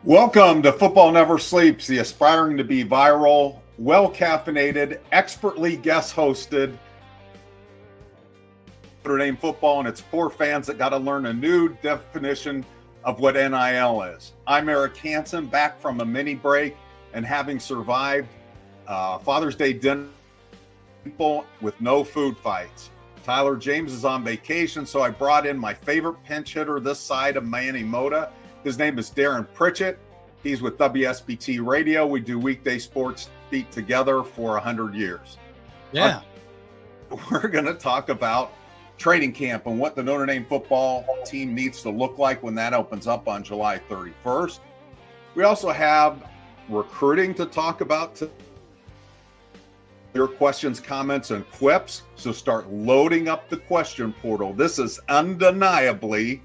Welcome to Football Never Sleeps, the aspiring to be viral, well-caffeinated, expertly guest-hosted Notre Dame football, and it's for fans that got to learn a new definition of what NIL is. I'm Eric Hansen, back from a mini break and having survived Father's Day dinner with no food fights. Tyler James is on vacation, so I brought in my favorite pinch hitter this side of Manny Mota. His name is Darin Pritchett. He's with WSBT Radio. We do Weekday SportsBeat together for 100 years. Yeah. We're going to talk about training camp and what the Notre Dame football team needs to look like when that opens up on July 31st. We also have recruiting to talk about. Your questions, comments, and quips. So start loading up the question portal. This is undeniably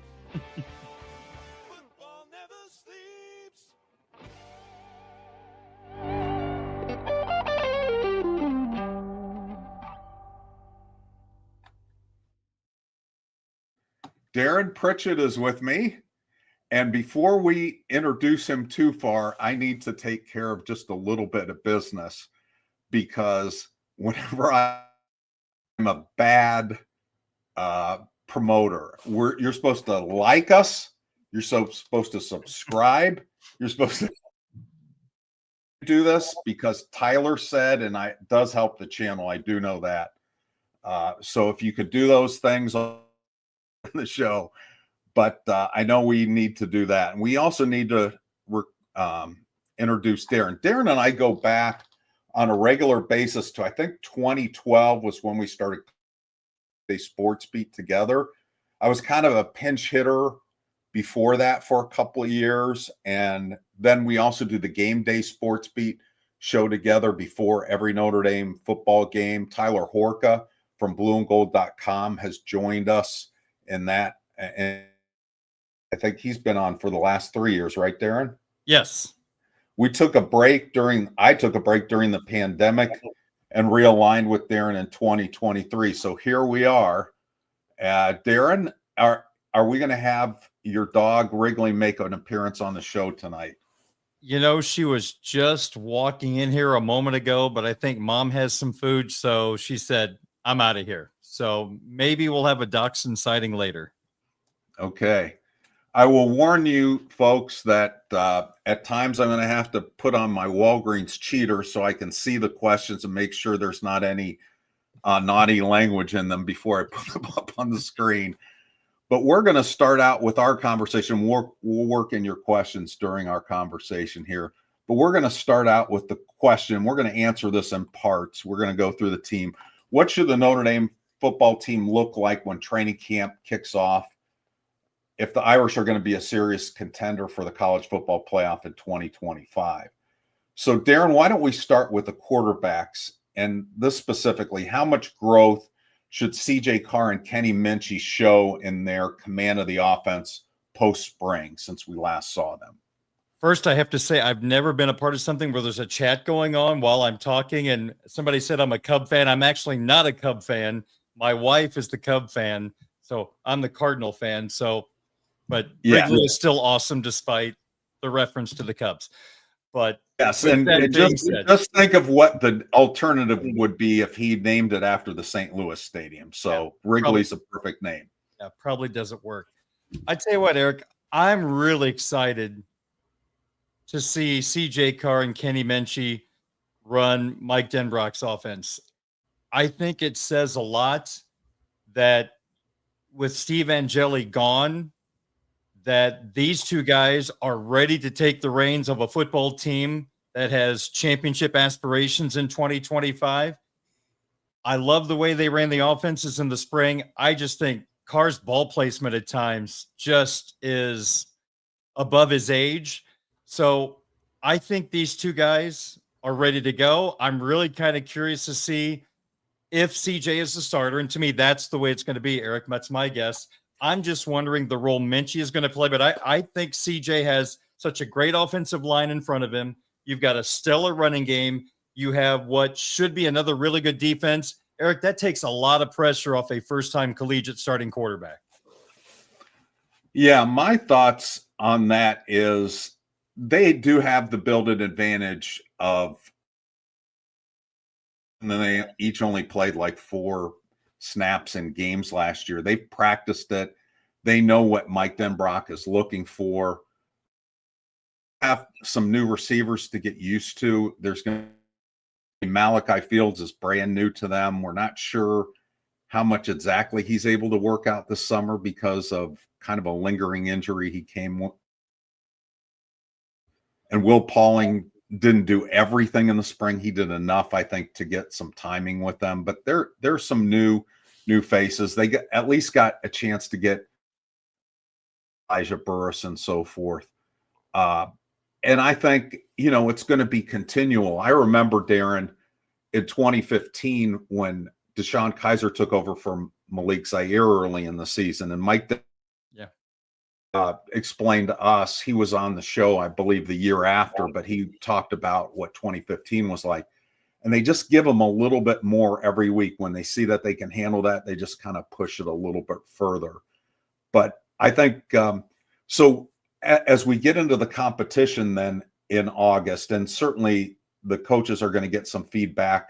Darin Pritchett is with me. And before we introduce him too far, I need to take care of just a little bit of business, because whenever I'm a bad promoter, you're supposed to like us. You're supposed to subscribe. You're supposed to do this because Tyler said, and it does help the channel. I do know that. So if you could do those things on the show, but I know we need to do that. And we also need to introduce Darin. Darin and I go back on a regular basis to, I think 2012 was when we started a sports beat together. I was kind of a pinch hitter before that for a couple of years. And then we also do the game day sports beat show together before every Notre Dame football game. Tyler Horka from blueandgold.com has joined us in that. And I think he's been on for the last 3 years, right, Darin? Yes. I took a break during the pandemic and realigned with Darin in 2023. So here we are. Darin, are we going to have your dog Wrigley make an appearance on the show tonight? You know, she was just walking in here a moment ago, but I think mom has some food. So she said, I'm out of here. So maybe we'll have a dachshund sighting later. Okay. I will warn you folks that at times I'm going to have to put on my Walgreens cheater so I can see the questions and make sure there's not any naughty language in them before I put them up on the screen. But we're going to start out with our conversation. We'll work in your questions during our conversation here. But we're going to start out with the question. We're going to answer this in parts. We're going to go through the team. What should the Notre Dame football team look like when training camp kicks off, if the Irish are going to be a serious contender for the college football playoff in 2025? So, Darin, why don't we start with the quarterbacks, and this specifically, how much growth should CJ Carr and Kenny Minchey show in their command of the offense post-spring since we last saw them? First, I have to say I've never been a part of something where there's a chat going on while I'm talking, and somebody said I'm a Cub fan. I'm actually not a Cub fan. My wife is the Cub fan, so I'm the Cardinal fan. But yeah, Wrigley is still awesome despite the reference to the Cubs. But yes, and just think of what the alternative would be if he named it after the St. Louis Stadium. So yeah, Wrigley's a perfect name. Yeah, probably doesn't work. I tell you what, Eric, I'm really excited to see CJ Carr and Kenny Minchey run Mike Denbrock's offense. I think it says a lot that with Steve Angeli gone, that these two guys are ready to take the reins of a football team that has championship aspirations in 2025. I love the way they ran the offenses in the spring. I just think Carr's ball placement at times just is above his age. So I think these two guys are ready to go. I'm really kind of curious to see if CJ is the starter. And to me, that's the way it's going to be, Eric. That's my guess. I'm just wondering the role Minchey is going to play. But I think CJ has such a great offensive line in front of him. You've got a stellar running game. You have what should be another really good defense. Eric, that takes a lot of pressure off a first-time collegiate starting quarterback. Yeah, my thoughts on that is they do have the built-in advantage of, and then they each only played like 4 snaps in games last year. They've practiced it. They know what Mike Denbrock is looking for. Have some new receivers to get used to. There's going to be Malachi Fields is brand new to them. We're not sure how much exactly he's able to work out this summer because of kind of a lingering injury he came with. And Will Pauling didn't do everything in the spring. He did enough, I think, to get some timing with them. But there's some new faces. They at least got a chance to get Elijah Burris and so forth. And I think, it's going to be continual. I remember, Darin, in 2015 when Deshaun Kaiser took over from Malik Zaire early in the season, and Mike explained to us, he was on the show, I believe, the year after, but he talked about what 2015 was like. And they just give them a little bit more every week. When they see that they can handle that, they just kind of push it a little bit further. But I think, so as we get into the competition then in August, and certainly the coaches are going to get some feedback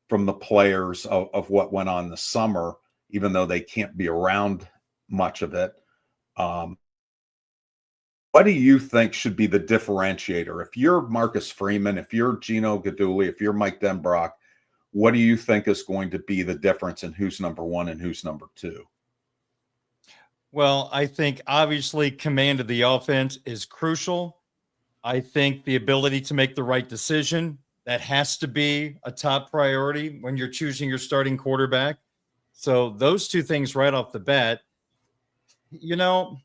from the players of what went on this summer, even though they can't be around much of it. What do you think should be the differentiator? If you're Marcus Freeman, if you're Gino Guidugli, if you're Mike Denbrock, what do you think is going to be the difference in who's number 1 and who's number 2? Well, I think obviously command of the offense is crucial. I think the ability to make the right decision, that has to be a top priority when you're choosing your starting quarterback. So those 2 things right off the bat, let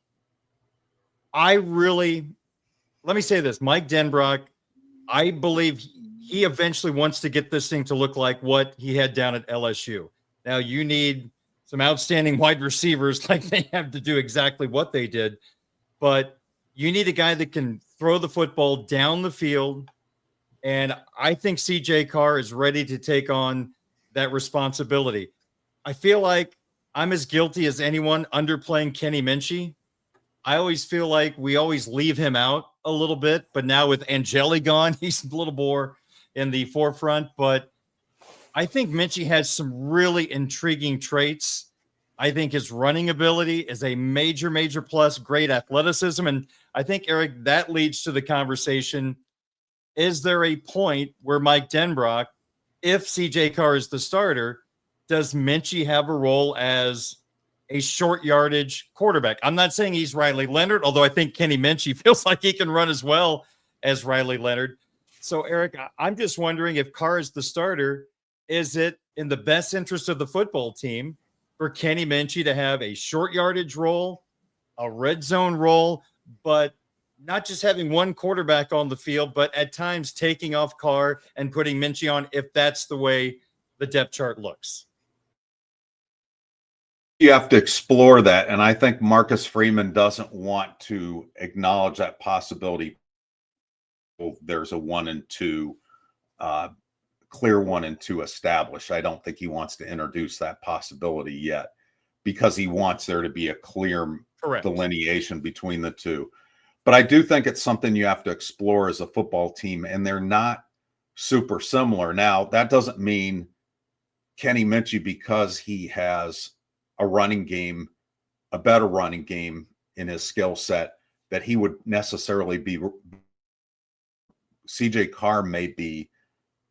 me say this, Mike Denbrock, I believe he eventually wants to get this thing to look like what he had down at LSU. Now you need some outstanding wide receivers like they have to do exactly what they did, but you need a guy that can throw the football down the field. And I think CJ Carr is ready to take on that responsibility. I feel like I'm as guilty as anyone underplaying Kenny Minchey. I always feel like we always leave him out a little bit, but now with Angeli gone, he's a little more in the forefront. But I think Minchey has some really intriguing traits. I think his running ability is a major, major plus, great athleticism. And I think, Eric, that leads to the conversation. Is there a point where Mike Denbrock, if CJ Carr is the starter, does Minchey have a role as a short yardage quarterback? I'm not saying he's Riley Leonard, although I think Kenny Minchey feels like he can run as well as Riley Leonard. So, Eric, I'm just wondering, if Carr is the starter, is it in the best interest of the football team for Kenny Minchey to have a short yardage role, a red zone role, but not just having one quarterback on the field, but at times taking off Carr and putting Minchey on, if that's the way the depth chart looks? You have to explore that. And I think Marcus Freeman doesn't want to acknowledge that possibility. There's a 1 and 2, clear 1 and 2 established. I don't think he wants to introduce that possibility yet, because he wants there to be a clear delineation between the 2. But I do think it's something you have to explore as a football team, and they're not super similar. Now, that doesn't mean Kenny Minchey, because he has a running game, a better running game in his skill set, that he would necessarily be. CJ Carr may be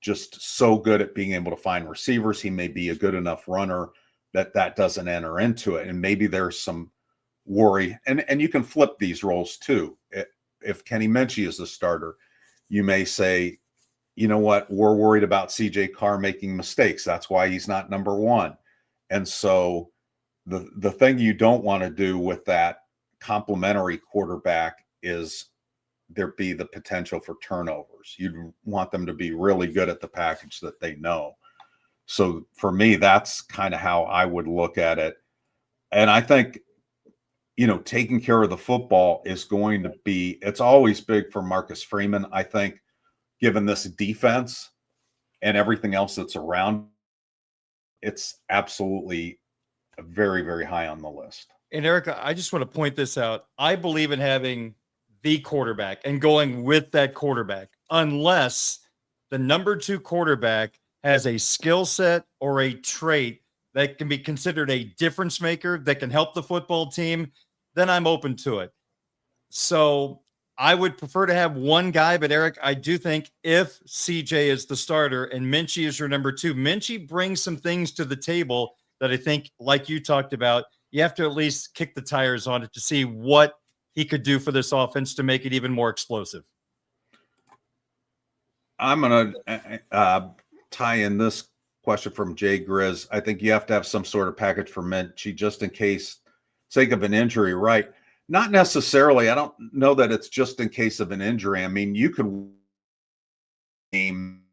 just so good at being able to find receivers. He may be a good enough runner that doesn't enter into it. And maybe there's some worry, and you can flip these roles too. If Kenny Minchey is the starter, you may say, you know what, we're worried about CJ Carr making mistakes. That's why he's not number 1. And so the thing you don't want to do with that complementary quarterback is there be the potential for turnovers. You'd want them to be really good at the package that they know. So for me, that's kind of how I would look at it. And I think, taking care of the football is going to be, it's always big for Marcus Freeman. I think, given this defense and everything else that's around, it's absolutely very, very high on the list. And Erica, I just want to point this out. I believe in having the quarterback and going with that quarterback, unless the number 2 quarterback has a skill set or a trait that can be considered a difference maker that can help the football team, then I'm open to it. So I would prefer to have one guy, but Eric, I do think if CJ is the starter and Minchey is your number 2, Minchey brings some things to the table that I think, like you talked about, you have to at least kick the tires on it to see what he could do for this offense to make it even more explosive. I'm going to tie in this question from Jay Grizz. I think you have to have some sort of package for Minchey just in case, sake of an injury, right? Not necessarily. I don't know that it's just in case of an injury. I mean, you could name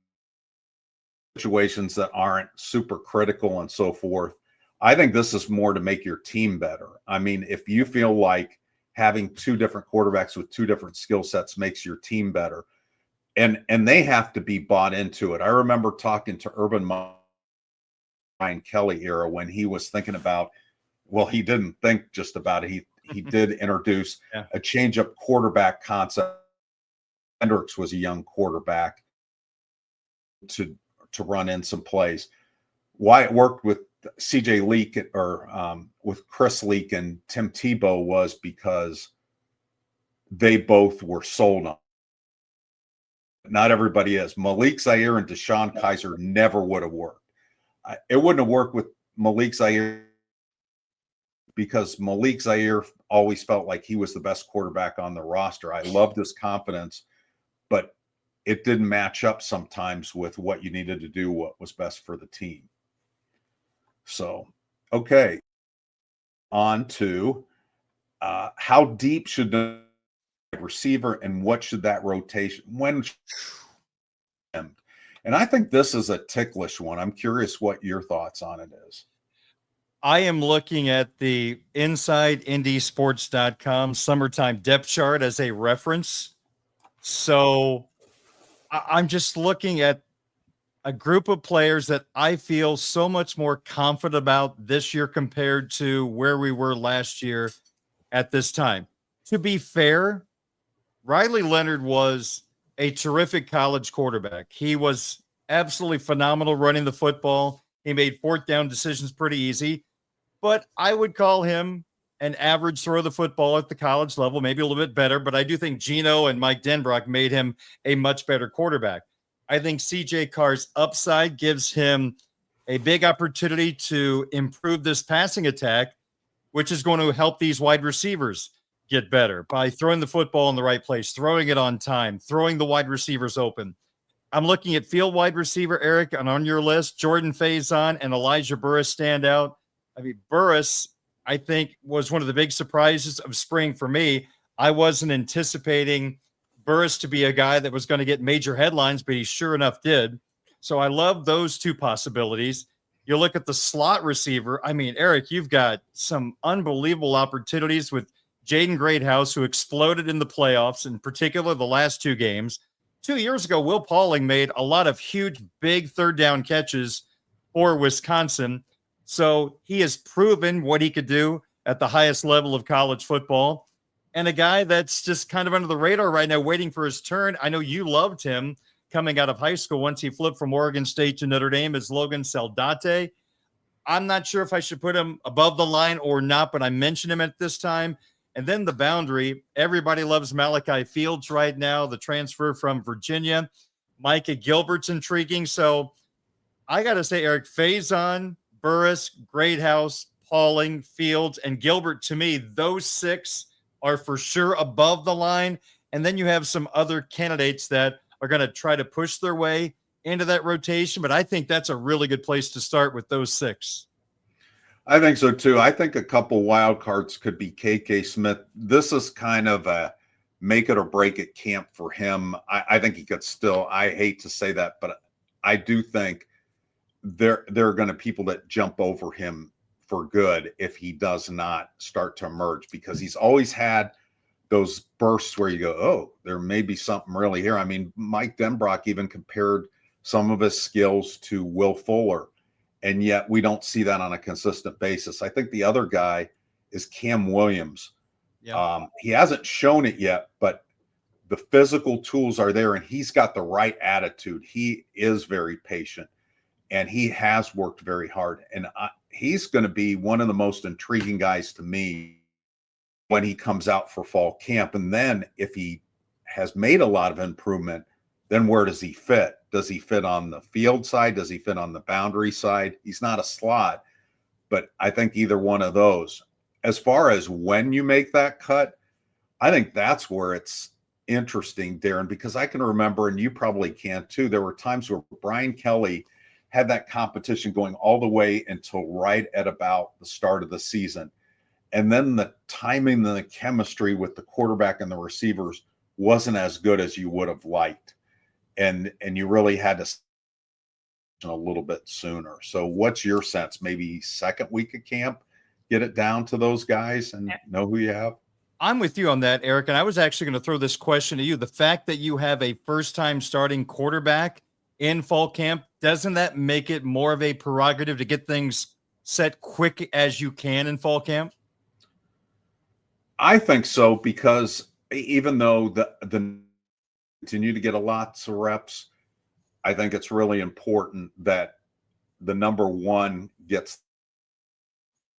situations that aren't super critical and so forth. I think this is more to make your team better. I mean, if you feel like having 2 different quarterbacks with 2 different skill sets makes your team better, and they have to be bought into it. I remember talking to Urban Meyer Kelly era when he was thinking about, well, he didn't think just about it. He did introduce a change-up quarterback concept. Hendricks was a young quarterback to run in some plays. Why it worked with CJ Leak or with Chris Leak and Tim Tebow was because they both were sold on. Not everybody is. Malik Zaire and Deshaun Kaiser never would have worked. It wouldn't have worked with Malik Zaire because Malik Zaire always felt like he was the best quarterback on the roster. I loved his confidence, but it didn't match up sometimes with what you needed to do, what was best for the team. So, okay. On to how deep should the receiver and what should that rotation, and I think this is a ticklish one. I'm curious what your thoughts on it is. I am looking at the InsideIndySports.com summertime depth chart as a reference. So I'm just looking at a group of players that I feel so much more confident about this year compared to where we were last year at this time. To be fair, Riley Leonard was a terrific college quarterback. He was absolutely phenomenal running the football. He made 4th down decisions pretty easy, but I would call him an average throw of the football at the college level, maybe a little bit better, but I do think Geno and Mike Denbrock made him a much better quarterback. I think CJ Carr's upside gives him a big opportunity to improve this passing attack, which is going to help these wide receivers get better by throwing the football in the right place, throwing it on time, throwing the wide receivers open. I'm looking at field wide receiver, Eric, and on your list, Jordan Faison and Elijah Burris stand out. I mean, Burris, I think, was one of the big surprises of spring for me. I wasn't anticipating Burris to be a guy that was going to get major headlines, but he sure enough did. So I love those 2 possibilities. You look at the slot receiver. I mean, Eric, you've got some unbelievable opportunities with Jaden Greathouse, who exploded in the playoffs, in particular the last 2 games. 2 years ago, Will Pauling made a lot of huge, big 3rd down catches for Wisconsin. So he has proven what he could do at the highest level of college football. And a guy that's just kind of under the radar right now, waiting for his turn. I know you loved him coming out of high school once he flipped from Oregon State to Notre Dame, is Logan Saldate. I'm not sure if I should put him above the line or not, but I mentioned him at this time. And then the boundary, everybody loves Malachi Fields right now, the transfer from Virginia. Micah Gilbert's intriguing. So I got to say, Eric, Faison, Burris, Greathouse, Pauling, Fields, and Gilbert, to me, those 6 are for sure above the line. And then you have some other candidates that are going to try to push their way into that rotation. But I think that's a really good place to start with those 6. I think so too. I think a couple wild cards could be KK Smith. This is kind of a make it or break it camp for him. I think he could still, I hate to say that, but I do think there are going to be people that jump over him for good if he does not start to emerge, because he's always had those bursts where you go, oh, there may be something really here. I mean, Mike Denbrock even compared some of his skills to Will Fuller, and yet we don't see that on a consistent basis. I think the other guy is Cam Williams. Yeah. He hasn't shown it yet, but the physical tools are there, and he's got the right attitude. He is very patient, and he has worked very hard. And he's going to be one of the most intriguing guys to me when he comes out for fall camp. And then if he has made a lot of improvement, then where does he fit? Does he fit on the field side? Does he fit on the boundary side? He's not a slot, but I think either one of those. As far as when you make that cut, I think that's where it's interesting, Darin, because I can remember, and you probably can too, there were times where Brian Kelly had that competition going all the way until right at about the start of the season. And then the timing and the chemistry with the quarterback and the receivers wasn't as good as you would have liked. And you really had to a little bit sooner. So what's your sense? Maybe second week of camp, get it down to those guys and know who you have? I'm with you on that, Eric. And I was actually going to throw this question to you. The fact that you have a first-time starting quarterback in fall camp, doesn't that make it more of a prerogative to get things set quick as you can in fall camp? I think so, because even though the continue to get a lots of reps, I think it's really important that the number one gets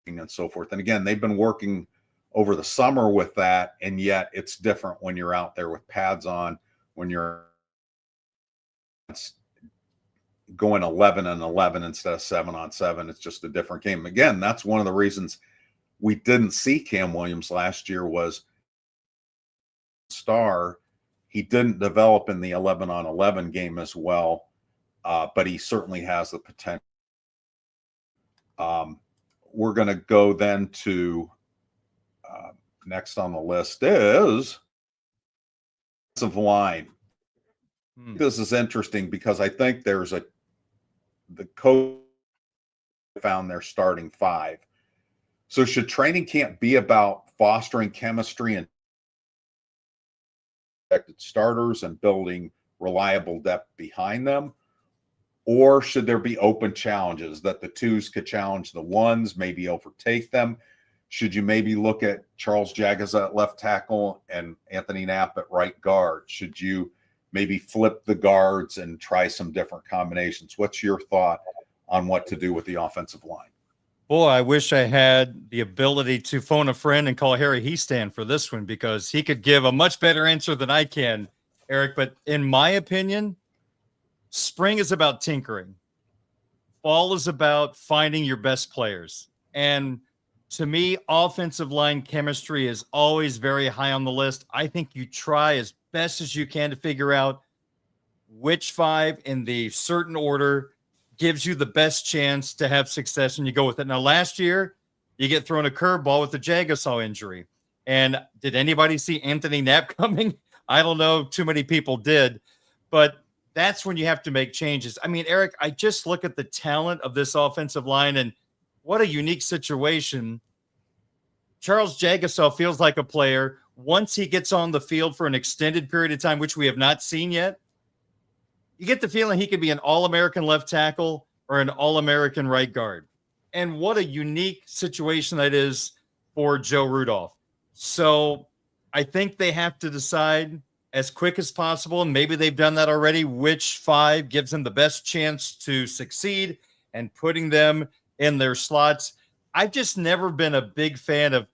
and so forth. And again, they've been working over the summer with that, and yet it's different when you're out there with pads on, when you're going 11 and 11 instead of 7 on 7. It's just a different game. Again, that's one of the reasons we didn't see Cam Williams last year was star. He didn't develop in the 11 on 11 game as well, but he certainly has the potential. We're going to go then to next on the list is offensive line. This is interesting because I think there's the coach found their starting 5. So should training camp be about fostering chemistry and starters and building reliable depth behind them? Or should there be open challenges that the 2s could challenge the 1s, maybe overtake them? Should you maybe look at Charles Jagaza at left tackle and Anthony Knapp at right guard? Should you maybe flip the guards and try some different combinations? What's your thought on what to do with the offensive line? Boy, I wish I had the ability to phone a friend and call Harry Heastand for this one, because he could give a much better answer than I can, Eric. But in my opinion, spring is about tinkering. Fall is about finding your best players. And to me, offensive line chemistry is always very high on the list. I think you try as best as you can to figure out which 5 in the certain order gives you the best chance to have success, and you go with it. Now, last year, you get thrown a curveball with the Jagasaw injury. And did anybody see Anthony Knapp coming? I don't know. Too many people did. But that's when you have to make changes. I mean, Eric, I just look at the talent of this offensive line, and what a unique situation. Charles Jagasaw feels like a player. Once he gets on the field for an extended period of time, which we have not seen yet, you get the feeling he could be an All-American left tackle or an All-American right guard. And what a unique situation that is for Joe Rudolph. So I think they have to decide as quick as possible, and maybe they've done that already, which 5 gives them the best chance to succeed and putting them in their slots. I've just never been a big fan of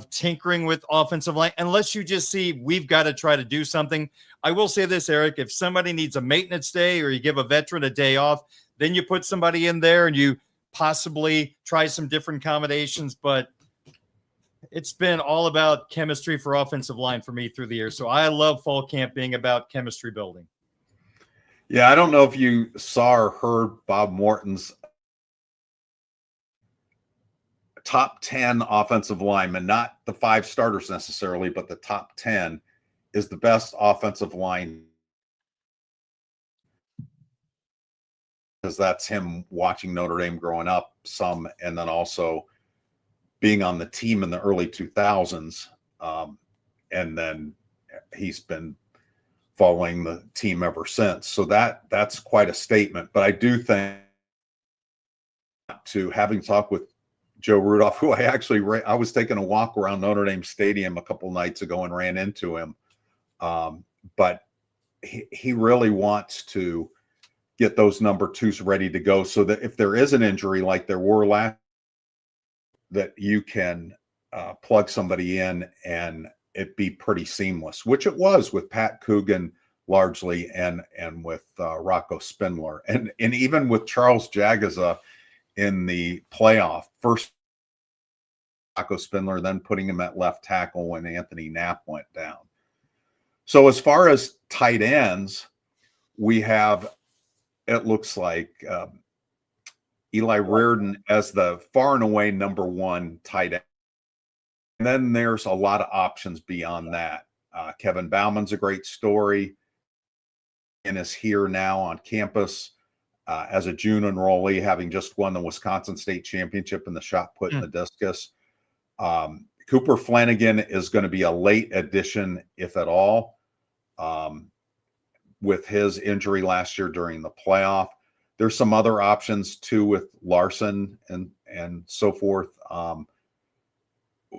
tinkering with offensive line unless you just see we've got to try to do something. I will say this, Eric, if somebody needs a maintenance day or you give a veteran a day off, then you put somebody in there and you possibly try some different combinations. But it's been all about chemistry for offensive line for me through the year. So I love fall camp being about chemistry building. Yeah, I don't know if you saw or heard Bob Morton's top 10 offensive linemen, not the 5 starters necessarily, but the top 10 is the best offensive line, because that's him watching Notre Dame growing up some, and then also being on the team in the early 2000s. And then he's been following the team ever since. So that's quite a statement. But I do think, to having talked with Joe Rudolph, who I was taking a walk around Notre Dame Stadium a couple nights ago and ran into him. But he really wants to get those number twos ready to go so that if there is an injury like there were last, that you can plug somebody in and it be pretty seamless, which it was with Pat Coogan largely and with Rocco Spindler and even with Charles Jagaza in the playoff. First Rocco Spindler, then putting him at left tackle when Anthony Knapp went down. So as far as tight ends, we have, it looks like Eli Reardon as the far and away number one tight end. And then there's a lot of options beyond that. Kevin Bauman's a great story and is here now on campus as a June enrollee, having just won the Wisconsin State Championship in the shot put and the discus. Cooper Flanagan is going to be a late addition, if at all, with his injury last year during the playoff. There's some other options too with Larson and so forth.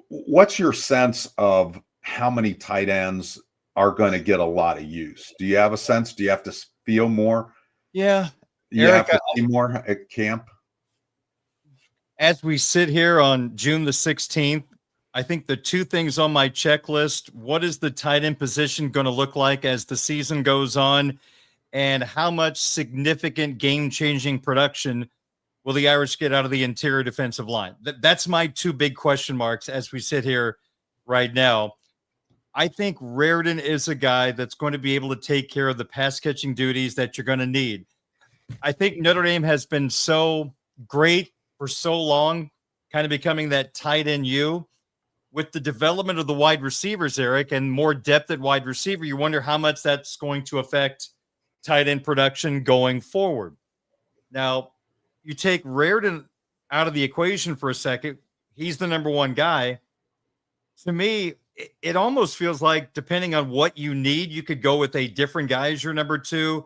What's your sense of how many tight ends are going to get a lot of use? Do you have a sense? Do you have to feel more? Yeah. You have to see more at camp? As we sit here on June the 16th, I think the two things on my checklist, what is the tight end position going to look like as the season goes on? And how much significant game-changing production will the Irish get out of the interior defensive line? That's my two big question marks as we sit here right now. I think Reardon is a guy that's going to be able to take care of the pass-catching duties that you're going to need. I think Notre Dame has been so great for so long, kind of becoming that tight end U. With the development of the wide receivers, Eric, and more depth at wide receiver, you wonder how much that's going to affect tight end production going forward. Now, you take Reardon out of the equation for a second. He's the number one guy. To me, it almost feels like depending on what you need, you could go with a different guy as your number two.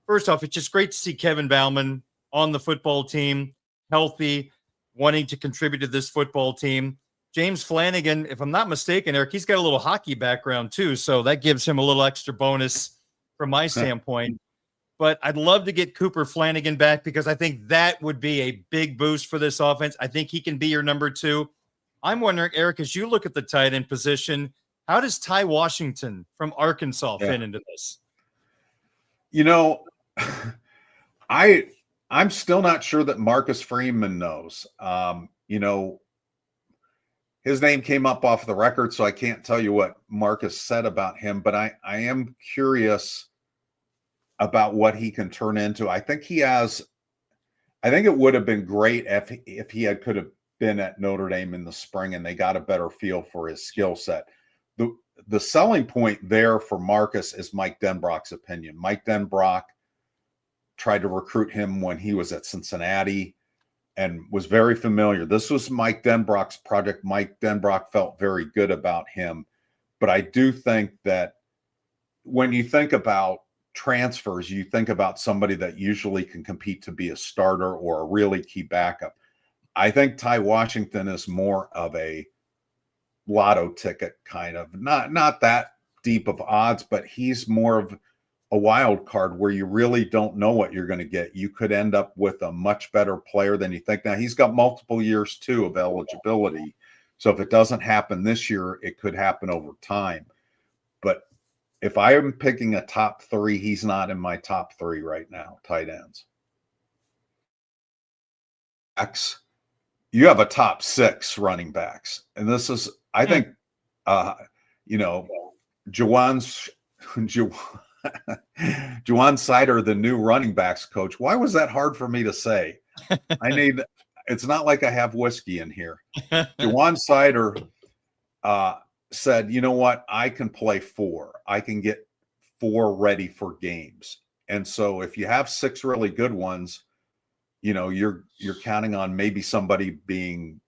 First off, it's just great to see Kevin Bauman on the football team, healthy, wanting to contribute to this football team. James Flanagan, if I'm not mistaken, Eric, he's got a little hockey background too, so that gives him a little extra bonus from my standpoint. But I'd love to get Cooper Flanagan back because I think that would be a big boost for this offense. I think he can be your number two. I'm wondering, Eric, as you look at the tight end position, how does Ty Washington from Arkansas fit into this? You know, I'm still not sure that Marcus Freeman knows. You know, his name came up off the record, so I can't tell you what Marcus said about him, but I am curious about what he can turn into. I think it would have been great if he could have been at Notre Dame in the spring and they got a better feel for his skill set. The selling point there for Marcus is Mike Denbrock's opinion. Mike Denbrock tried to recruit him when he was at Cincinnati and was very familiar. This was Mike Denbrock's project. Mike Denbrock felt very good about him. But I do think that when you think about transfers, you think about somebody that usually can compete to be a starter or a really key backup. I think Ty Washington is more of a lotto ticket kind of, not that deep of odds, but he's more of a wild card where you really don't know what you're going to get. You could end up with a much better player than you think. Now, he's got multiple years too of eligibility. So if it doesn't happen this year, it could happen over time. But if I am picking a top three, he's not in my top three right now, tight ends. You have a top six running backs. And this is, I think, Juwan Sider, the new running backs coach. Why was that hard for me to say? It's not like I have whiskey in here. Juwan Sider said, you know what? I can play four. I can get four ready for games. And so if you have six really good ones, you know, you're counting on maybe somebody being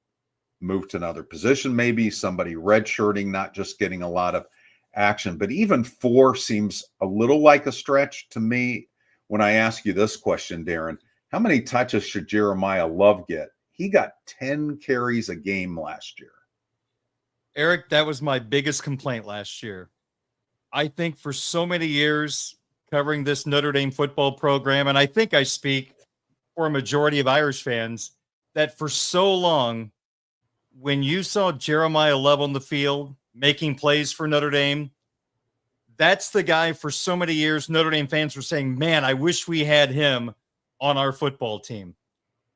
moved to another position, maybe somebody redshirting, not just getting a lot of action. But even four seems a little like a stretch to me when I ask you this question, Darin. How many touches should Jeremiah Love get He got 10 carries a game last year. Eric, that was my biggest complaint last year. I think for so many years covering this Notre Dame football program, and I think I speak for a majority of Irish fans, that for so long, when you saw Jeremiah Love on the field making plays for Notre Dame, that's the guy for so many years Notre Dame fans were saying, man, I wish we had him on our football team.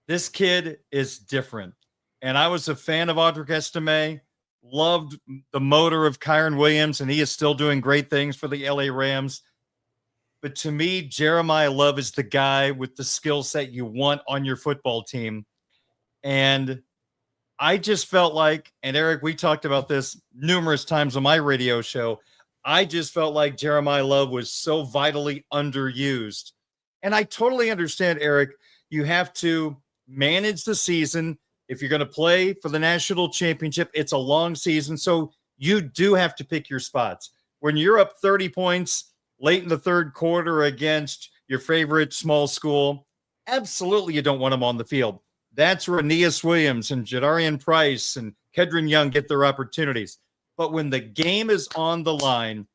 This kid is different. And I was a fan of Audric Estime, loved the motor of Kyron Williams, and he is still doing great things for the LA Rams. But to me, Jeremiah Love is the guy with the skill set you want on your football team. And I just felt like, and Eric, we talked about this numerous times on my radio show, I just felt like Jeremiah Love was so vitally underused. And I totally understand, Eric, you have to manage the season. If you're going to play for the national championship, it's a long season. So you do have to pick your spots. When you're up 30 points late in the third quarter against your favorite small school, absolutely you don't want them on the field. That's where Aeneas Williams and Jadarian Price and Kedron Young get their opportunities. But when the game is on the line,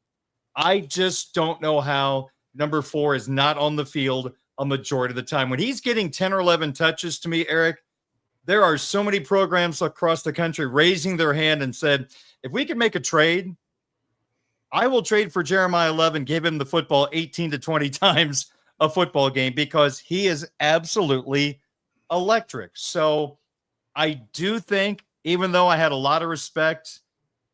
I just don't know how number 4 is not on the field a majority of the time. When he's getting 10 or 11 touches, to me, Eric, there are so many programs across the country raising their hand and said, if we can make a trade, I will trade for Jeremiah Love and give him the football 18 to 20 times a football game because he is absolutely electric. So I do think, even though I had a lot of respect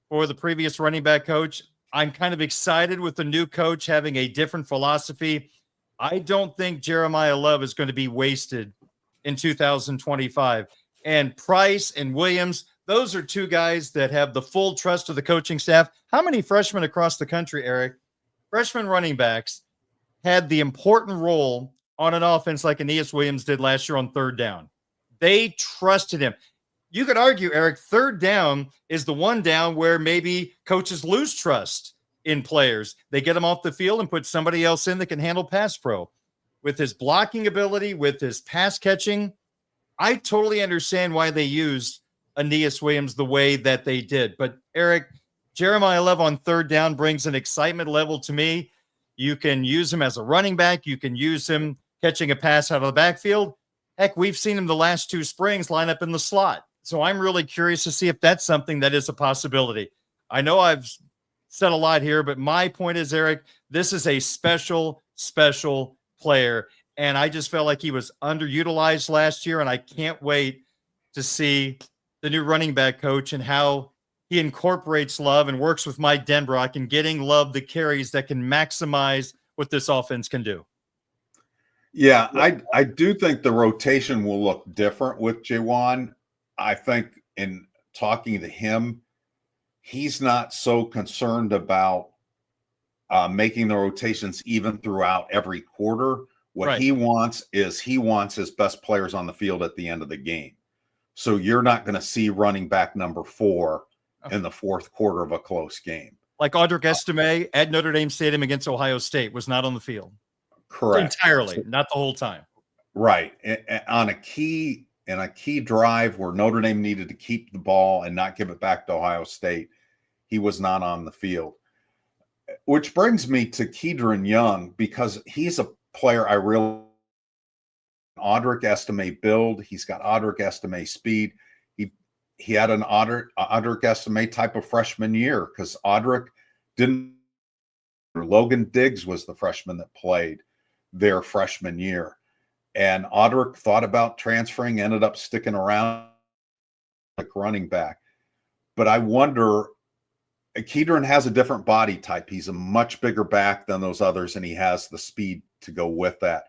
for the previous running back coach, I'm kind of excited with the new coach having a different philosophy. I don't think Jeremiah Love is going to be wasted in 2025. And Price and Williams, those are two guys that have the full trust of the coaching staff. How many freshmen across the country, Eric, freshman running backs, had the important role on an offense like Aeneas Williams did last year on third down? They trusted him. You could argue, Eric, third down is the one down where maybe coaches lose trust in players. They get them off the field and put somebody else in that can handle pass pro. With his blocking ability, with his pass catching, I totally understand why they used Aeneas Williams the way that they did. But, Eric, Jeremiah Love on third down brings an excitement level to me. You can use him as a running back. You can use him catching a pass out of the backfield. Heck, we've seen him the last 2 springs line up in the slot. So I'm really curious to see if that's something that is a possibility. I know I've said a lot here, but my point is, Eric, this is a special, special player. And I just felt like he was underutilized last year. And I can't wait to see the new running back coach and how he incorporates Love and works with Mike Denbrock in getting Love the carries that can maximize what this offense can do. Yeah, I do think the rotation will look different with J1. I think in talking to him, he's not so concerned about making the rotations even throughout every quarter. What he wants is he wants his best players on the field at the end of the game. So you're not going to see running back number 4 in the fourth quarter of a close game. Like Audric Estime at Notre Dame Stadium against Ohio State was not on the field. Correct. Entirely, not the whole time. Right. On a key drive where Notre Dame needed to keep the ball and not give it back to Ohio State, he was not on the field. Which brings me to Kedron Young, because he's a player I really Audric Estime build. He's got Audric Estime speed. He had an Audric Estime type of freshman year because Audric didn't. Logan Diggs was the freshman that played their freshman year. And Audric thought about transferring, ended up sticking around like running back. But I wonder, Kedron has a different body type. He's a much bigger back than those others, and he has the speed to go with that.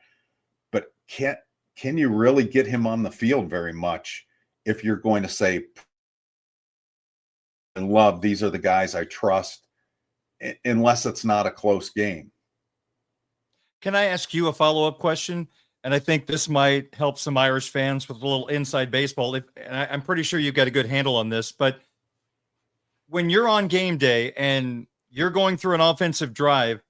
But can you really get him on the field very much if you're going to say, and Love, these are the guys I trust, unless it's not a close game? Can I ask you a follow-up question? And I think this might help some Irish fans with a little inside baseball. And I'm pretty sure you've got a good handle on this, but when you're on game day and you're going through an offensive drive,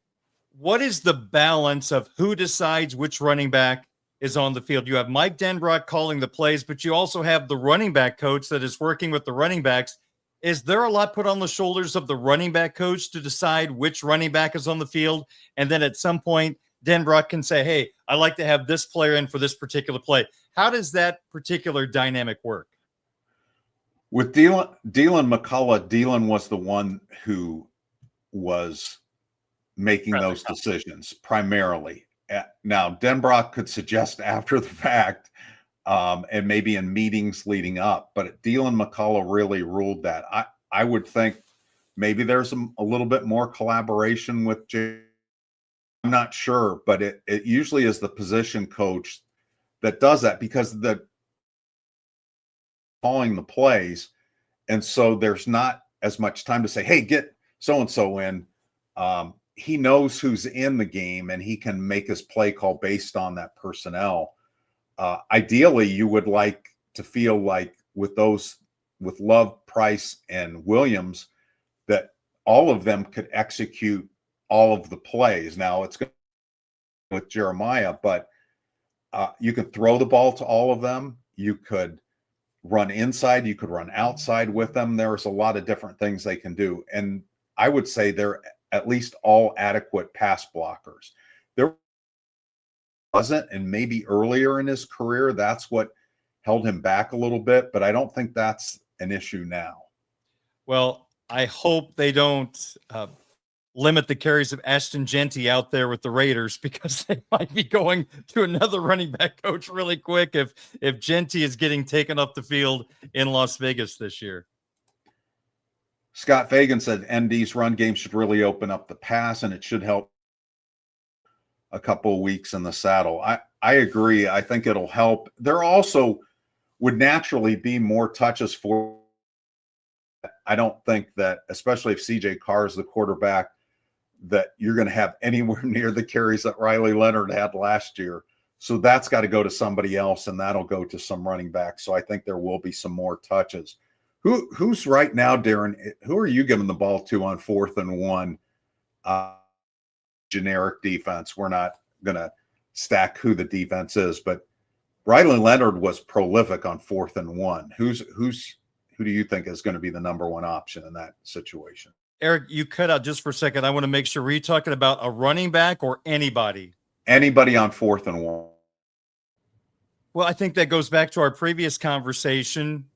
what is the balance of who decides which running back is on the field. You have Mike Denbrock calling the plays, but you also have the running back coach that is working with the running backs. Is there a lot put on the shoulders of the running back coach to decide which running back is on the field? And then at some point, Denbrock can say, hey, I like to have this player in for this particular play. How does that particular dynamic work? With Dylan McCullough, Dylan was the one who was making those decisions primarily. Now, Denbrock could suggest after the fact and maybe in meetings leading up, but Dylan McCullough really ruled that. I would think maybe there's a little bit more collaboration with Jay. I'm not sure, but it usually is the position coach that does that because the calling the plays, and so there's not as much time to say, hey, get so-and-so in. He knows who's in the game and he can make his play call based on that personnel. Ideally, you would like to feel like with Love, Price, and Williams, that all of them could execute all of the plays. Now it's good with Jeremiah, but you could throw the ball to all of them. You could run inside, you could run outside with them. There's a lot of different things they can do. And I would say they're at least all adequate pass blockers. There wasn't, and maybe earlier in his career, that's what held him back a little bit, but I don't think that's an issue now. Well, I hope they don't limit the carries of Ashton Genty out there with the Raiders, because they might be going to another running back coach really quick if Genty is getting taken off the field in Las Vegas this year. Scott Fagan said ND's run game should really open up the pass, and it should help a couple of weeks in the saddle. I agree. I think it'll help. There also would naturally be more touches for. I don't think that, especially if CJ Carr is the quarterback, that you're going to have anywhere near the carries that Riley Leonard had last year. So that's got to go to somebody else, and that'll go to some running backs. So I think there will be some more touches. Who's right now, Darin? Who are you giving the ball to on 4th and 1? Generic defense. We're not going to stack who the defense is, but Riley Leonard was prolific on 4th and 1. Who do you think is going to be the number one option in that situation? Eric, you cut out just for a second. I want to make sure, were you talking about a running back or anybody? Anybody on 4th and 1. Well, I think that goes back to our previous conversation.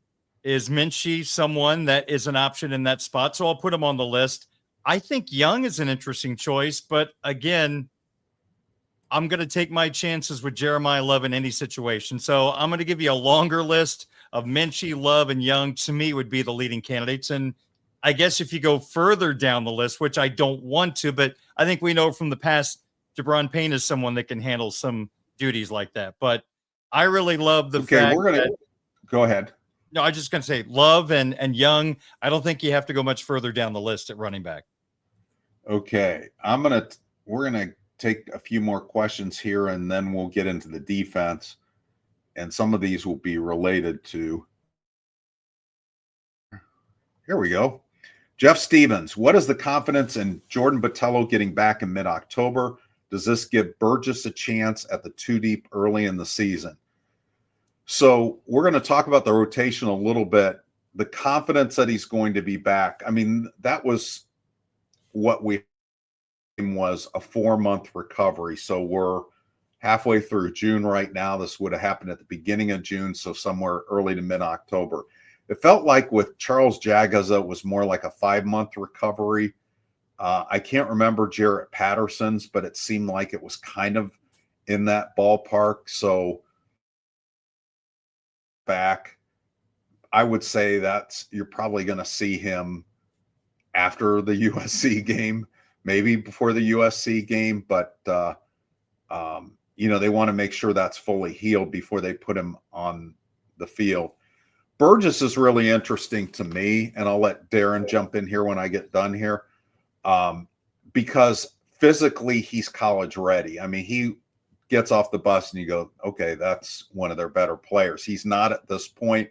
Is Minchey someone that is an option in that spot? So I'll put him on the list. I think Young is an interesting choice, but again, I'm going to take my chances with Jeremiah Love in any situation. So I'm going to give you a longer list of Minchey, Love, and Young. To me, would be the leading candidates. And I guess if you go further down the list, which I don't want to, but I think we know from the past, Jabron Payne is someone that can handle some duties like that. But I really love the fact that, go ahead. No, I'm just going to say Love and Young. I don't think you have to go much further down the list at running back. Okay. We're going to take a few more questions here, and then we'll get into the defense. And some of these will be related to. Here we go. Jeff Stevens, what is the confidence in Jordan Botelho getting back in mid-October? Does this give Burgess a chance at the 2 deep early in the season? So we're going to talk about the rotation a little bit. The confidence that he's going to be back. I mean, that was what was a 4-month recovery. So we're halfway through June right now. This would have happened at the beginning of June, so somewhere early to mid-October. It felt like with Charles Jagaza, it was more like a 5-month recovery. I can't remember Jarrett Patterson's, but it seemed like it was kind of in that ballpark. So back, I would say you're probably going to see him after the USC game, maybe before the USC game, but they want to make sure that's fully healed before they put him on the field. Burgess is really interesting to me, and I'll let Darin jump in here when I get done here, because physically he's college ready. I mean, he gets off the bus and you go, okay, that's one of their better players. He's not at this point.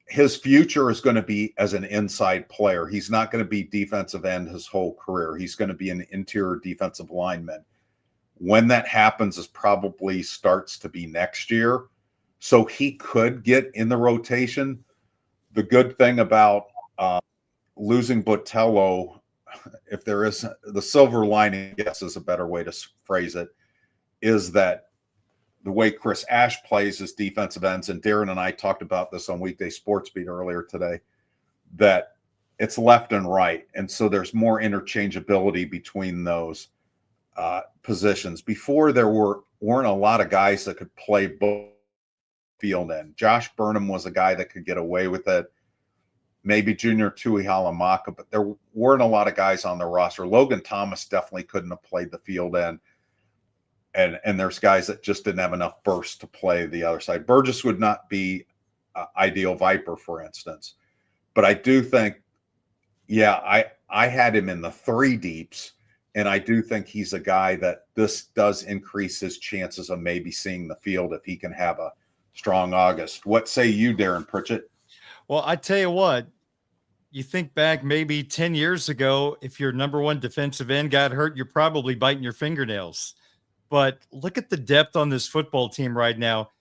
His future is going to be as an inside player. He's not going to be defensive end his whole career. He's going to be an interior defensive lineman. When that happens is probably starts to be next year. So he could get in the rotation. The good thing about losing Botelho, if there is the silver lining, I guess is a better way to phrase it, is that the way Chris Ash plays his defensive ends, and Darin and I talked about this on Weekday SportsBeat earlier today, that it's left and right. And so there's more interchangeability between those positions. Before, there weren't a lot of guys that could play both field end. Josh Burnham was a guy that could get away with it. Maybe Junior Tuihalamaka, but there weren't a lot of guys on the roster. Logan Thomas definitely couldn't have played the field end. And there's guys that just didn't have enough burst to play the other side. Burgess would not be ideal Viper, for instance. But I do think, I had him in the 3 deeps, and I do think he's a guy that this does increase his chances of maybe seeing the field if he can have a strong August. What say you, Darin Pritchett? Well, I tell you what, you think back maybe 10 years ago, if your number one defensive end got hurt, you're probably biting your fingernails. But look at the depth on this football team right now.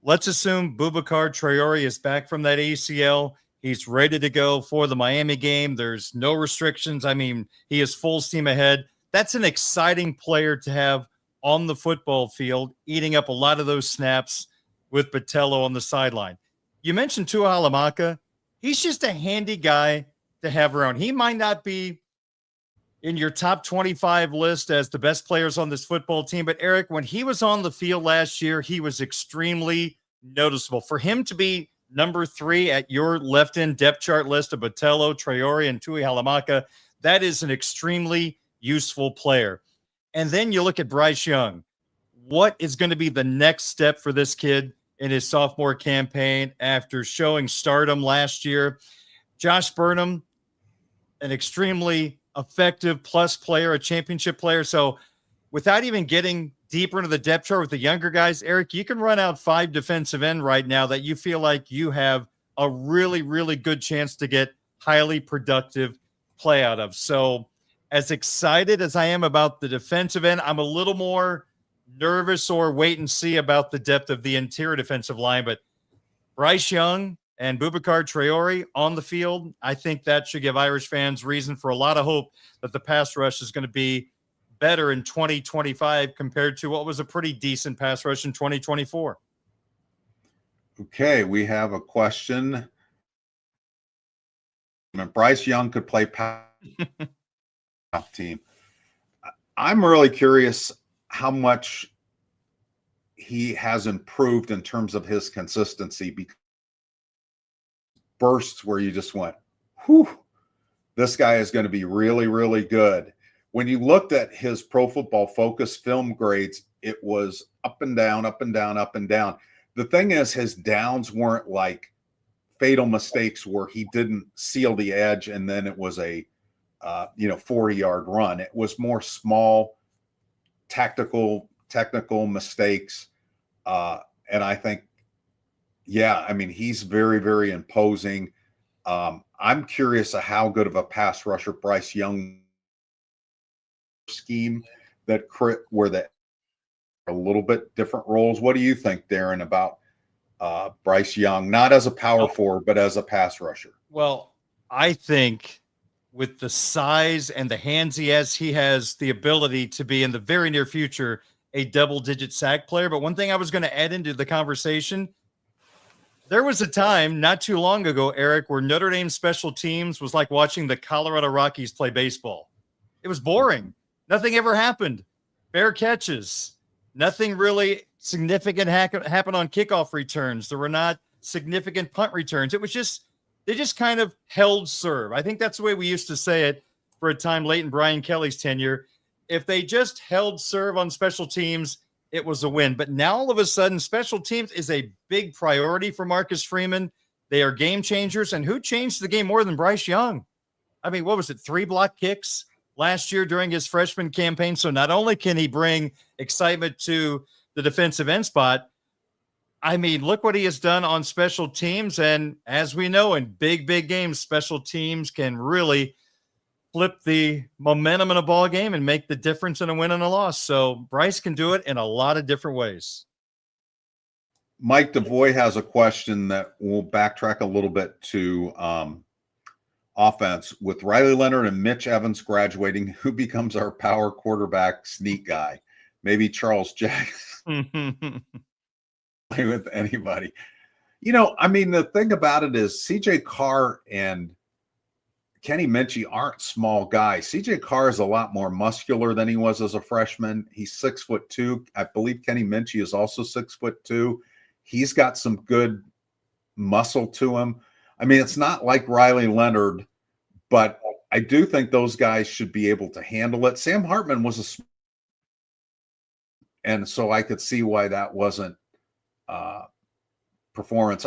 Let's assume Boubacar Traore is back from that ACL. He's ready to go for the Miami game. There's no restrictions. I mean, he is full steam ahead. That's an exciting player to have on the football field, eating up a lot of those snaps with Botelho on the sideline. You mentioned Tuihalamaka. He's just a handy guy to have around. He might not be in your top 25 list as the best players on this football team, but Eric, when he was on the field last year, he was extremely noticeable. For him to be number 3 at your left end depth chart list of Botelho, Traore, and Tuihalamaka, that is an extremely useful player. And then you look at Bryce Young. What is going to be the next step for this kid in his sophomore campaign after showing stardom last year? Josh Burnham, an extremely effective plus player, a championship player. So without even getting deeper into the depth chart with the younger guys, Eric, you can run out 5 defensive end right now that you feel like you have a really, really good chance to get highly productive play out of. So as excited as I am about the defensive end, I'm a little more nervous or wait and see about the depth of the interior defensive line. But Bryce Young and Boubacar Traore on the field, I think that should give Irish fans reason for a lot of hope that the pass rush is going to be better in 2025 compared to what was a pretty decent pass rush in 2024. Okay, we have a question. Bryce Young could play pass team. I'm really curious how much he has improved in terms of his consistency, because bursts where you just went, whew, this guy is going to be really, really good. When you looked at his Pro Football Focus film grades, it was up and down, up and down, up and down. The thing is, his downs weren't like fatal mistakes where he didn't seal the edge and then it was a 40-yard run. It was more small, technical mistakes. And I think, he's very, very imposing. I'm curious of how good of a pass rusher Bryce Young scheme that where they a little bit different roles. What do you think, Darin, about Bryce Young, not as a power forward, but as a pass rusher? Well, I think with the size and the hands he has the ability to be in the very near future a double-digit sack player. But one thing I was going to add into the conversation, there was a time not too long ago, Eric, where Notre Dame special teams was like watching the Colorado Rockies play baseball. It was boring. Nothing ever happened. Bare catches. Nothing really significant happened on kickoff returns. There were not significant punt returns. It was just, they just kind of held serve. I think that's the way we used to say it for a time late in Brian Kelly's tenure. If they just held serve on special teams, it was a win. But now all of a sudden, special teams is a big priority for Marcus Freeman. They are game changers. And who changed the game more than Bryce Young? I mean, what was it? 3 block kicks last year during his freshman campaign. So not only can he bring excitement to the defensive end spot, I mean, look what he has done on special teams. And as we know, in big, big games, special teams can really flip the momentum in a ball game and make the difference in a win and a loss. So Bryce can do it in a lot of different ways. Mike DeVoy has a question that we'll backtrack a little bit to offense. With Riley Leonard and Mitch Evans graduating, who becomes our power quarterback sneak guy? Maybe Charles Jackson. Play with anybody. I mean, the thing about it is CJ Carr and Kenny Minchey aren't small guys. CJ Carr is a lot more muscular than he was as a freshman. He's 6'2". I believe Kenny Minchey is also 6'2". He's got some good muscle to him. I mean, it's not like Riley Leonard, but I do think those guys should be able to handle it. Sam Hartman was and so I could see why that wasn't performance,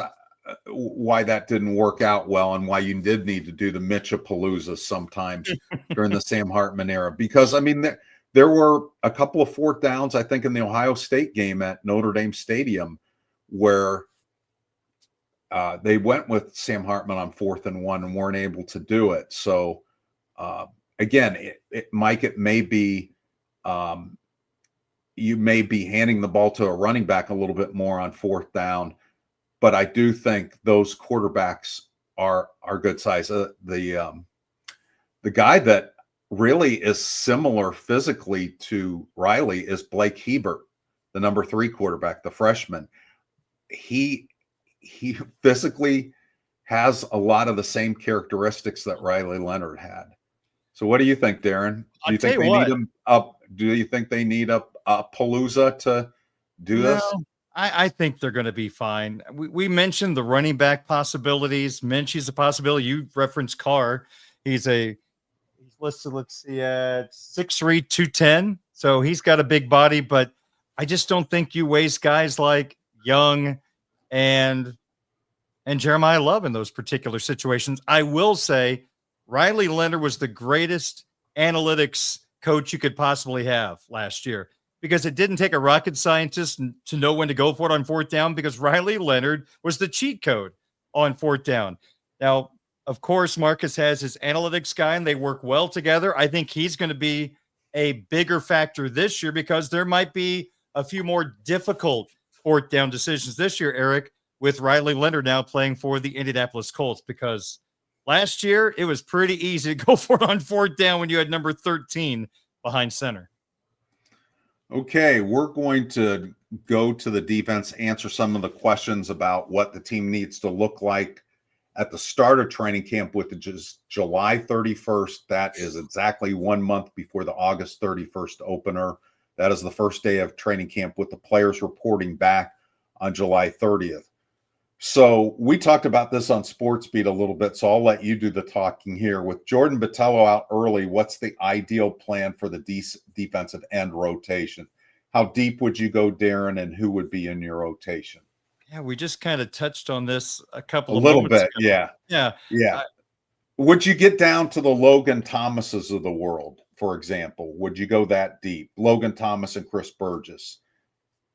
why that didn't work out well, and why you did need to do the Mitchapalooza sometimes during the Sam Hartman era. Because, I mean, there were a couple of fourth downs, I think, in the Ohio State game at Notre Dame Stadium where they went with Sam Hartman on 4th and 1 and weren't able to do it. So, again, Mike, it may be you may be handing the ball to a running back a little bit more on 4th down, but I do think those quarterbacks are good size. The guy that really is similar physically to Riley is Blake Hebert, the number 3 quarterback, the freshman. He physically has a lot of the same characteristics that Riley Leonard had. So what do you think, Darin? Do you think they need him up? Do you think they need a Palooza to do this? I think they're going to be fine. We mentioned the running back possibilities. Minchey's a possibility. You referenced Carr. He's listed, let's see, at 6'3", 210. So he's got a big body, but I just don't think you waste guys like Young and Jeremiah Love in those particular situations. I will say Riley Leonard was the greatest analytics coach you could possibly have last year, because it didn't take a rocket scientist to know when to go for it on 4th down, because Riley Leonard was the cheat code on 4th down. Now, of course, Marcus has his analytics guy and they work well together. I think he's going to be a bigger factor this year because there might be a few more difficult 4th down decisions this year, Eric, with Riley Leonard now playing for the Indianapolis Colts, because last year it was pretty easy to go for it on 4th down when you had number 13 behind center. Okay, we're going to go to the defense, answer some of the questions about what the team needs to look like at the start of training camp, with July 31st. That is exactly 1 month before the August 31st opener. That is the first day of training camp, with the players reporting back on July 30th. So we talked about this on SportsBeat a little bit, so I'll let you do the talking here. With Jordan Botelho out early, what's the ideal plan for the defensive end rotation? How deep would you go, Darin, and who would be in your rotation? Yeah, we just kind of touched on this a little bit ago. Yeah. Would you get down to the Logan Thomases of the world, for example? Would you go that deep? Logan Thomas and Chris Burgess.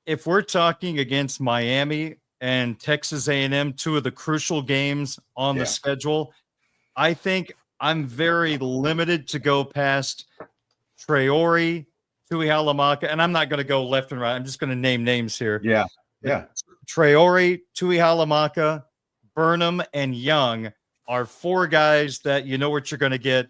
If we're talking against Miami and Texas A&M, 2 of the crucial games on the schedule, I think I'm very limited to go past Traore, Tuihalamaka, and I'm not going to go left and right. I'm just going to name names here. Yeah. Traore, Tuihalamaka, Burnham, and Young are 4 guys that you know what you're going to get.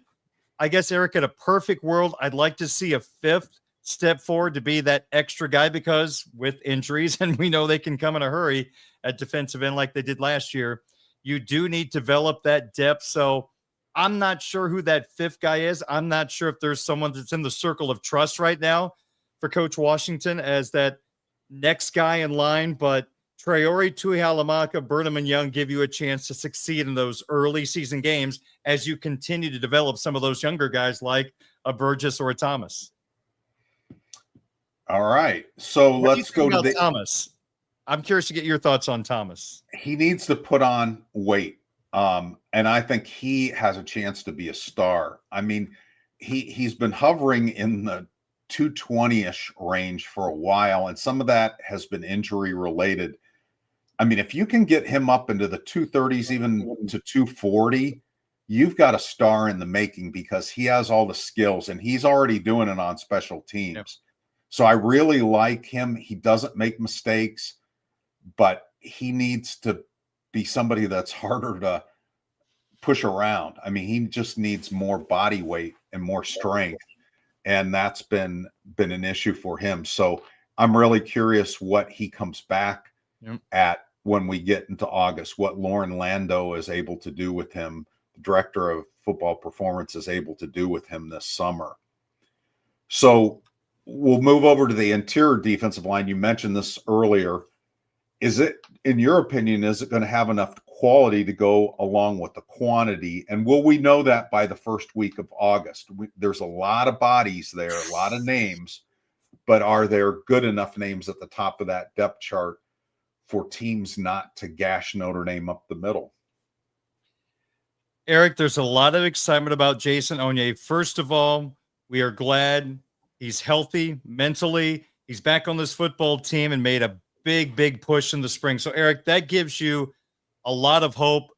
I guess, Eric, in a perfect world, I'd like to see a 5th step forward to be that extra guy, because with injuries, and we know they can come in a hurry at defensive end like they did last year, you do need to develop that depth. So I'm not sure who that 5th guy is. I'm not sure if there's someone that's in the circle of trust right now for Coach Washington as that next guy in line, but Traore, Tuihalamaka, Burnham, and Young give you a chance to succeed in those early season games as you continue to develop some of those younger guys like a Burgess or a Thomas. All right. So let's go to Thomas. I'm curious to get your thoughts on Thomas. He needs to put on weight. And I think he has a chance to be a star. I mean, he's been hovering in the 220-ish range for a while, and some of that has been injury related. I mean, if you can get him up into the 230s, even to 240, you've got a star in the making because he has all the skills and he's already doing it on special teams. Yep. So I really like him. He doesn't make mistakes, but he needs to be somebody that's harder to push around. I mean, he just needs more body weight and more strength, and that's been an issue for him. So I'm really curious what he comes back at when we get into August, what Lauren Lando is able to do with him, the director of football performance is able to do with him this summer. So we'll move over to the interior defensive line. You mentioned this earlier. Is it, in your opinion, is it going to have enough quality to go along with the quantity? And will we know that by the first week of August? There's a lot of bodies there, a lot of names, but are there good enough names at the top of that depth chart for teams not to gash Notre Dame up the middle? Eric, there's a lot of excitement about Jason Onye. First of all, we are glad he's healthy mentally. He's back on this football team and made a big push in the spring. So, Eric, that gives you a lot of hope.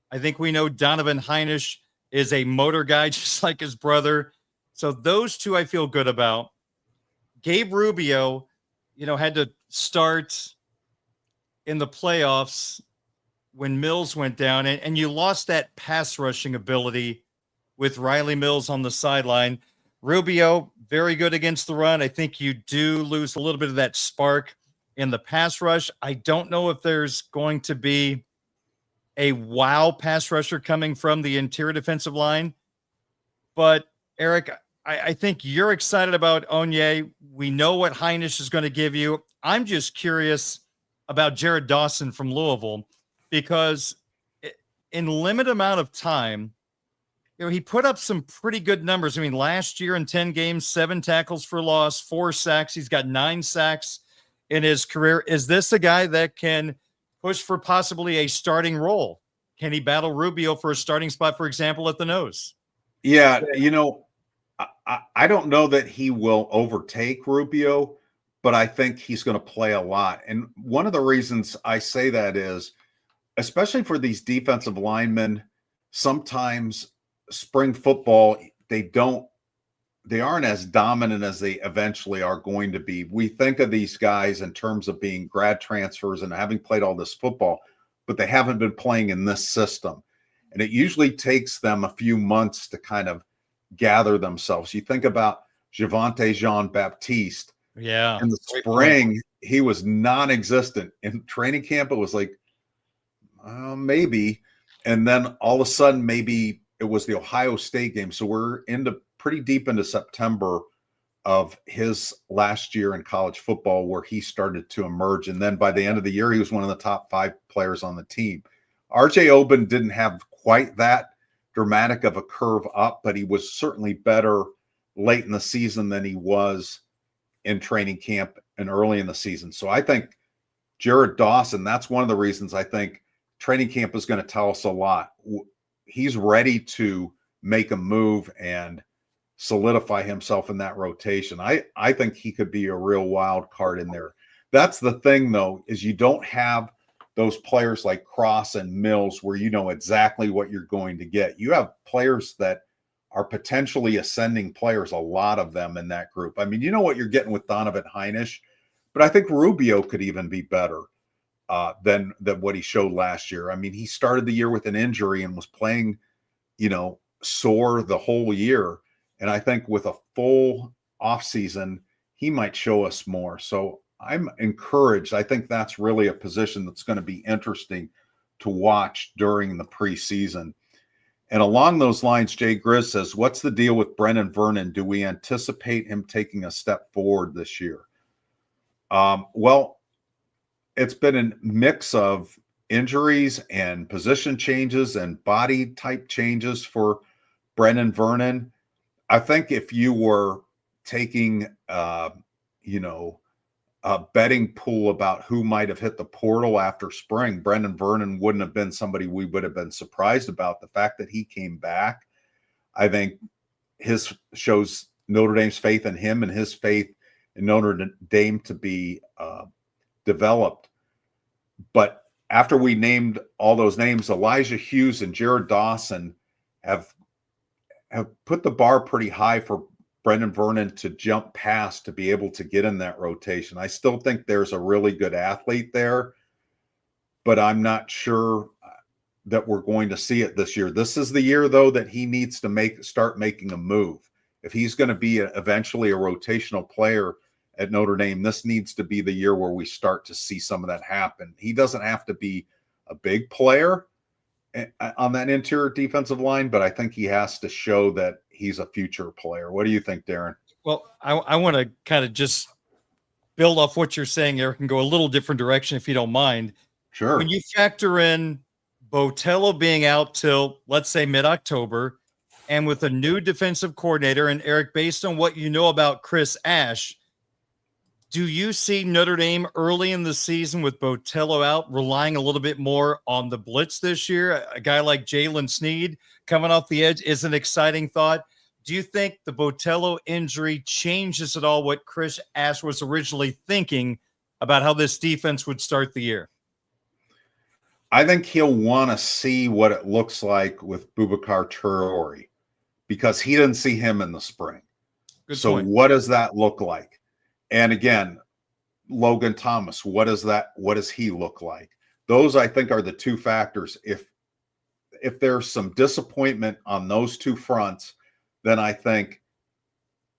I think we know Donovan Heinisch is a motor guy, just like his brother. So those two I feel good about. Gabe Rubio, had to start in the playoffs when Mills went down, and you lost that pass rushing ability with Riley Mills on the sideline. Rubio, very good against the run. I think you do lose a little bit of that spark in the pass rush. I don't know if there's going to be a wow pass rusher coming from the interior defensive line. But, Eric, I think you're excited about Onye. We know what Heinisch is going to give you. I'm just curious about Jared Dawson from Louisville, because in limited amount of time, he put up some pretty good numbers. I mean, last year in 10 games, 7 tackles for loss, 4 sacks. He's got 9 sacks in his career. Is this a guy that can push for possibly a starting role? Can he battle Rubio for a starting spot, for example, at the nose? Yeah, I don't know that he will overtake Rubio, but I think he's going to play a lot. And one of the reasons I say that is, especially for these defensive linemen, sometimes spring football, they aren't as dominant as they eventually are going to be. We think of these guys in terms of being grad transfers and having played all this football, but they haven't been playing in this system. And it usually takes them a few months to kind of gather themselves. You think about Javonte Jean-Baptiste. Yeah. In the spring, he was non-existent. In training camp, it was like, maybe. And then all of a sudden, maybe it was the Ohio State game. So we're pretty deep into September of his last year in college football, where he started to emerge. And then by the end of the year, he was one of the top 5 players on the team. RJ Oben didn't have quite that dramatic of a curve up, but he was certainly better late in the season than he was in training camp and early in the season. So I think Jared Dawson, that's one of the reasons I think training camp is going to tell us a lot. He's ready to make a move and solidify himself in that rotation. I think he could be a real wild card in there. That's the thing, though, is you don't have those players like Cross and Mills where you know exactly what you're going to get. You have players that are potentially ascending players, a lot of them in that group. I mean, you know what you're getting with Donovan Heinisch, but I think Rubio could even be better than what he showed last year. I mean, he started the year with an injury and was playing, sore the whole year. And I think with a full offseason, he might show us more. So I'm encouraged. I think that's really a position that's going to be interesting to watch during the preseason. And along those lines, Jay Grizz says, what's the deal with Brennan Vernon? Do we anticipate him taking a step forward this year? Well, it's been a mix of injuries and position changes and body type changes for Brennan Vernon. I think if you were taking, a betting pool about who might have hit the portal after spring, Brendan Vernon wouldn't have been somebody we would have been surprised about. The fact that he came back, I think shows Notre Dame's faith in him and his faith in Notre Dame to be developed. But after we named all those names, Elijah Hughes and Jared Dawson have put the bar pretty high for Brendan Vernon to jump past to be able to get in that rotation. I still think there's a really good athlete there, but I'm not sure that we're going to see it this year. This is the year, though, that he needs to start making a move. If he's going to be eventually a rotational player at Notre Dame, this needs to be the year where we start to see some of that happen. He doesn't have to be a big player on that interior defensive line, but I think he has to show that he's a future player. What do you think, Darin? Well, I want to kind of just build off what you're saying, Eric, and go a little different direction if you don't mind. Sure. When you factor in Botelho being out till, let's say, mid-October, and with a new defensive coordinator, and Eric, based on what you know about Chris Ash, do you see Notre Dame early in the season with Botelho out relying a little bit more on the blitz this year? A guy like Jalen Sneed coming off the edge is an exciting thought. Do you think the Botelho injury changes at all what Chris Ash was originally thinking about how this defense would start the year? I think he'll want to see what it looks like with Boubacar Traore because he didn't see him in the spring. Good so point. What does that look like? And again, Logan Thomas, what does he look like? Those, I think, are the two factors. If there's some disappointment on those two fronts, then I think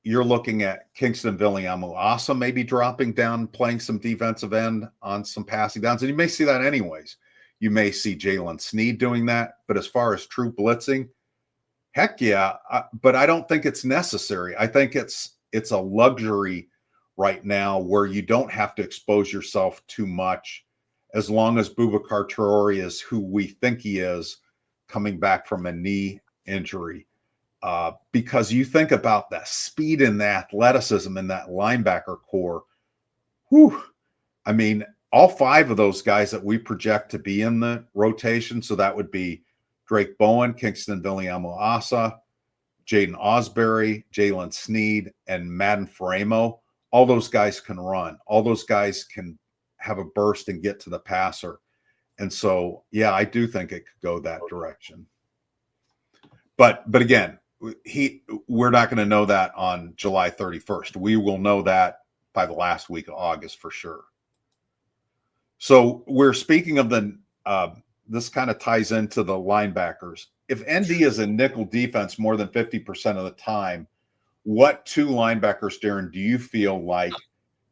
you're looking at Kingston Viliamu-Asa maybe dropping down, playing some defensive end on some passing downs. And you may see that anyways. You may see Jalen Sneed doing that. But as far as true blitzing, heck yeah. But I don't think it's necessary. I think it's a luxury right now where you don't have to expose yourself too much as long as Boubacar Traore is who we think he is coming back from a knee injury. Because you think about that speed and the athleticism in that linebacker core. Whew. I mean, all five of those guys that we project to be in the rotation, so that would be Drake Bowen, Kingston Viliamu-Asa, Jaden Osbury, Jalen Sneed, and Madden Faremo. All those guys can run. All those guys can have a burst and get to the passer. And so, yeah, I do think it could go that direction. But again, we're not going to know that on July 31st. We will know that by the last week of August for sure. So we're speaking of this kind of ties into the linebackers. If ND is a nickel defense more than 50% of the time, what two linebackers, Darin, do you feel like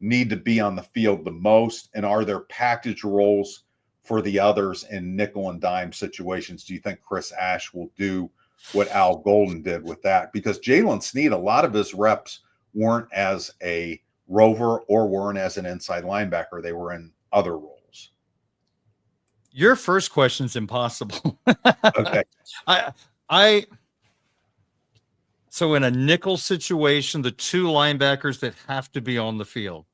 need to be on the field the most? And are there package roles for the others in nickel and dime situations? Do you think Chris Ash will do what Al Golden did with that? Because Jalen Sneed, a lot of his reps weren't as a rover or weren't as an inside linebacker. They were in other roles. Your first question's impossible. Okay. So in a nickel situation, the two linebackers that have to be on the field.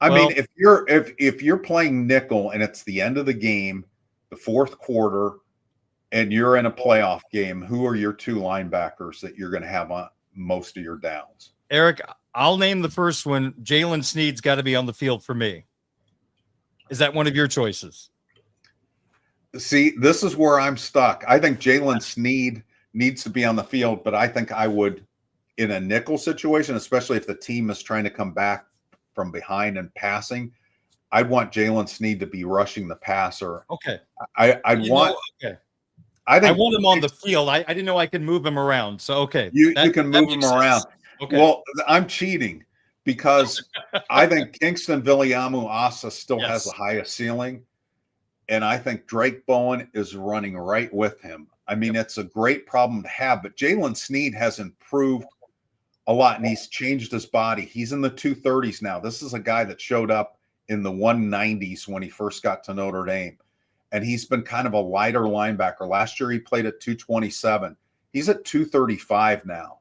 I mean, if you're playing nickel and it's the end of the game, the fourth quarter, and you're in a playoff game, who are your two linebackers that you're going to have on most of your downs? Eric, I'll name the first one. Jalen Sneed's got to be on the field for me. Is that one of your choices? See, this is where I'm stuck. I think Jalen Sneed needs to be on the field, but I think I would, in a nickel situation, especially if the team is trying to come back from behind and passing, I'd want Jalen Sneed to be rushing the passer. Okay. I want him on the field. I didn't know I could move him around. So, okay. You can move him around. Okay. Well, I'm cheating because I think Kingston Viliamu-Asa still has the highest ceiling. And I think Drake Bowen is running right with him. I mean, it's a great problem to have, but Jalen Sneed has improved a lot and he's changed his body. He's in the 230s now. This is a guy that showed up in the 190s when he first got to Notre Dame. And he's been kind of a lighter linebacker. Last year he played at 227. He's at 235 now.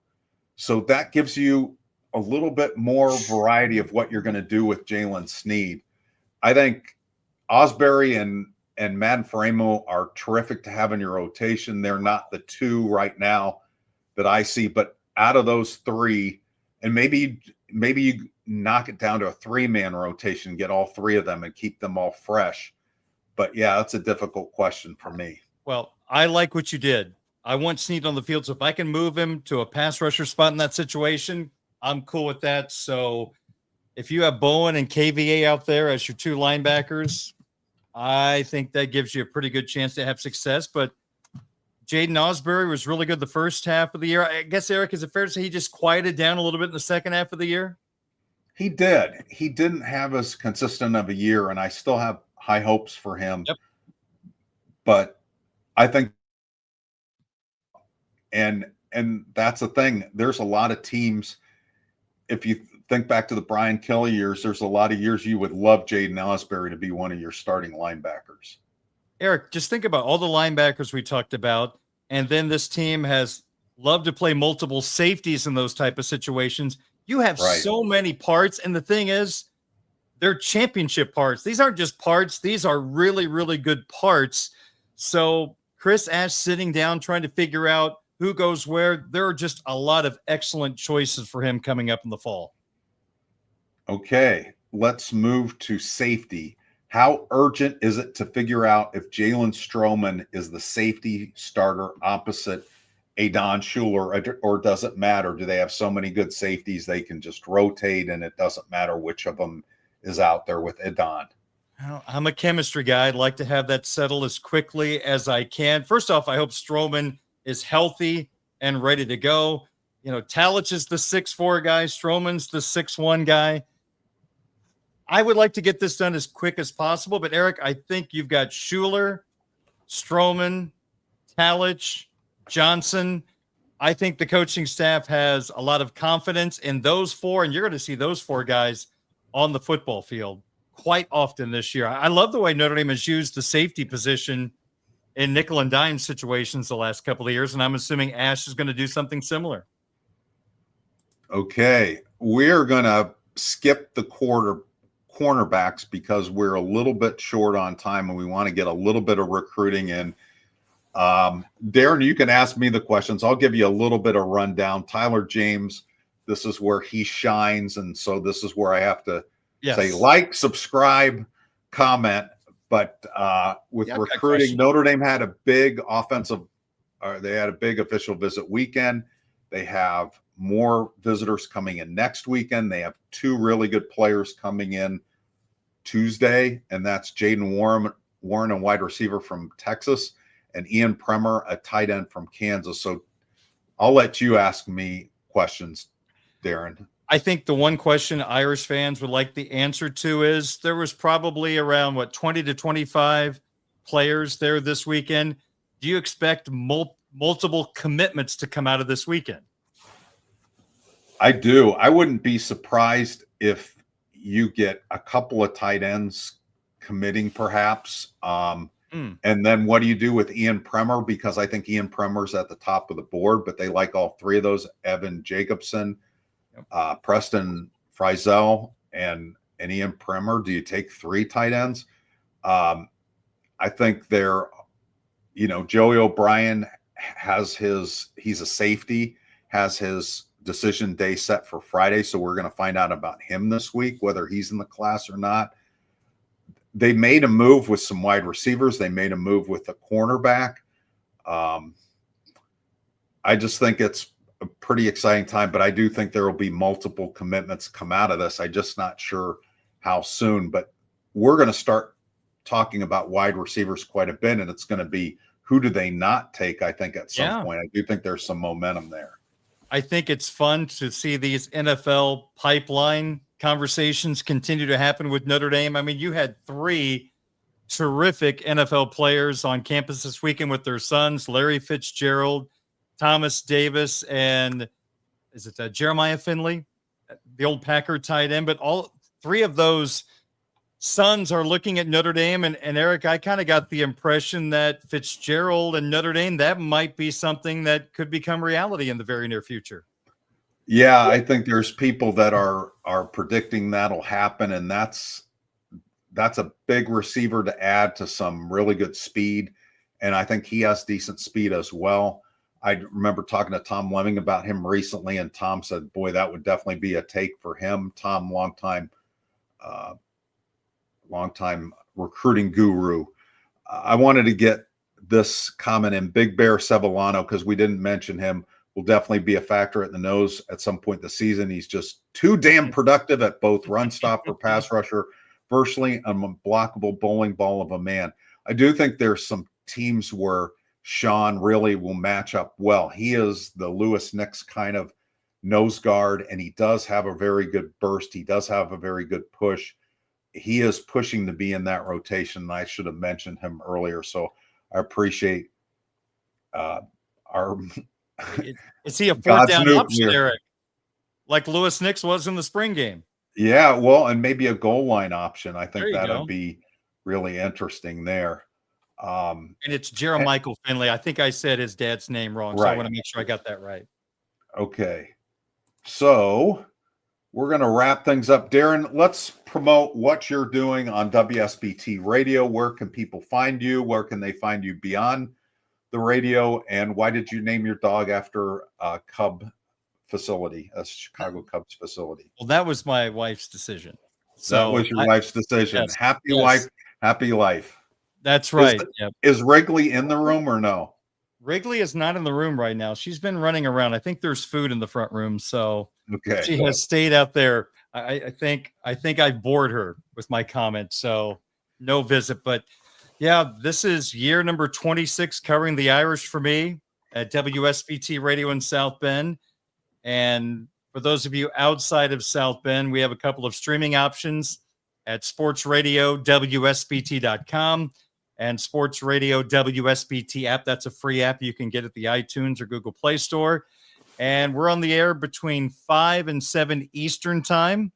So that gives you a little bit more variety of what you're going to do with Jalen Sneed. I think Osbury and Madden Faremo are terrific to have in your rotation. They're not the two right now that I see, but out of those three, and maybe you knock it down to a 3-man rotation, get all three of them and keep them all fresh. But yeah, that's a difficult question for me. Well, I like what you did. I want Snead on the field. So if I can move him to a pass rusher spot in that situation, I'm cool with that. So if you have Bowen and KVA out there as your two linebackers, I think that gives you a pretty good chance to have success. But Jaden Osbury was really good the first half of the year. I guess, Eric, is it fair to say he just quieted down a little bit in the second half of the year? He did. He didn't have as consistent of a year, and I still have high hopes for him. Yep. But I think, and that's the thing. There's a lot of teams. If you think back to the Brian Kelly years, there's a lot of years you would love Jaden Osbury to be one of your starting linebackers. Eric, just think about all the linebackers we talked about, and then this team has loved to play multiple safeties in those type of situations. You have so many parts, and the thing is, they're championship parts. These aren't just parts. These are really, really good parts. So Chris Ash sitting down trying to figure out who goes where. There are just a lot of excellent choices for him coming up in the fall. Okay, let's move to safety. How urgent is it to figure out if Jalen Stroman is the safety starter opposite Adon Schuler, or does it matter? Do they have so many good safeties they can just rotate and it doesn't matter which of them is out there with Adon? I'm a chemistry guy. I'd like to have that settle as quickly as I can. First off, I hope Stroman is healthy and ready to go. You know, Talich is the 6'4" guy. Stroman's the 6'1" guy. I would like to get this done as quick as possible. But, Eric, I think you've got Schuler, Stroman, Talich, Johnson. I think the coaching staff has a lot of confidence in those four, and you're going to see those four guys on the football field quite often this year. I love the way Notre Dame has used the safety position in nickel and dime situations the last couple of years, and I'm assuming Ash is going to do something similar. Okay, we're going to skip the cornerbacks because we're a little bit short on time and we want to get a little bit of recruiting in. Darin, you can ask me the questions. I'll give you a little bit of rundown. Tyler James, this is where he shines, and so this is where I have to say like, subscribe, comment. But with recruiting, Notre Dame had a big they had a big official visit weekend. They have more visitors coming in next weekend. They have two really good players coming in Tuesday, and that's Jaden Warren, a wide receiver from Texas, and Ian Premer, a tight end from Kansas. So I'll let you ask me questions, Darin. I think the one question Irish fans would like the answer to is there was probably around 20 to 25 players there this weekend. Do you expect multiple commitments to come out of this weekend? I do. I wouldn't be surprised if you get a couple of tight ends committing, perhaps. And then what do you do with Ian Premer? Because I think Ian Premer's at the top of the board, but they like all three of those: Evan Jacobson, Preston Frizel, and Ian Premer. Do you take three tight ends? I think Joey O'Brien he's a safety, has his decision day set for Friday. So we're going to find out about him this week, whether he's in the class or not. They made a move with some wide receivers. They made a move with a cornerback. I just think it's a pretty exciting time, but I do think there will be multiple commitments come out of this. I'm just not sure how soon, but we're going to start talking about wide receivers quite a bit, and it's going to be who do they not take, I think, at some point. I do think there's some momentum there. I think it's fun to see these NFL pipeline conversations continue to happen with Notre Dame. I mean, you had three terrific NFL players on campus this weekend with their sons, Larry Fitzgerald, Thomas Davis, and is it Jeremiah Finley, the old Packer tight end? But all three of those sons are looking at Notre Dame. And Eric, I kind of got the impression that Fitzgerald and Notre Dame, that might be something that could become reality in the very near future. Yeah, I think there's people that are predicting that'll happen, and that's a big receiver to add to some really good speed, and I think he has decent speed as well. I remember talking to Tom Lemming about him recently, and Tom said, boy, that would definitely be a take for him. Tom, longtime recruiting guru. I wanted to get this comment in. Big Bear Sevillano, because we didn't mention him, will definitely be a factor at the nose at some point this season. He's just too damn productive at both run stopper, pass rusher, virtually an unblockable bowling ball of a man. I do think there's some teams where Sean really will match up well. He is the Lewis Nix kind of nose guard, and he does have a very good burst. He does have a very good push. He is pushing to be in that rotation. I should have mentioned him earlier, so I appreciate our Is he a fourth God's down nuclear option, Eric? Like Lewis Nix was in the spring game. Yeah, well, and maybe a goal line option. I think There you that'd go. be really interesting there. And it's Jeremichael Finley. I think I said his dad's name wrong, so I Right. want to make sure I got that right. Okay. So we're going to wrap things up. Darin, let's promote what you're doing on WSBT Radio. Where can people find you? Where can they find you beyond the radio? And why did you name your dog after a Cub facility, a Chicago Cubs facility? Well, that was my wife's decision. So that was your wife's decision. Yes, Happy yes. wife, happy life. That's right. Yep. Is Wrigley in the room or no? Wrigley is not in the room right now. She's been running around. I think there's food in the front room, so Okay. she has stayed out there. I think I bored her with my comment, so no visit. But yeah, this is year number 26 covering the Irish for me at WSBT Radio in South Bend. And for those of you outside of South Bend, we have a couple of streaming options at sportsradiowsbt.com and Sports Radio WSBT app. That's a free app you can get at the iTunes or Google Play Store. And we're on the air between 5 and 7 Eastern time.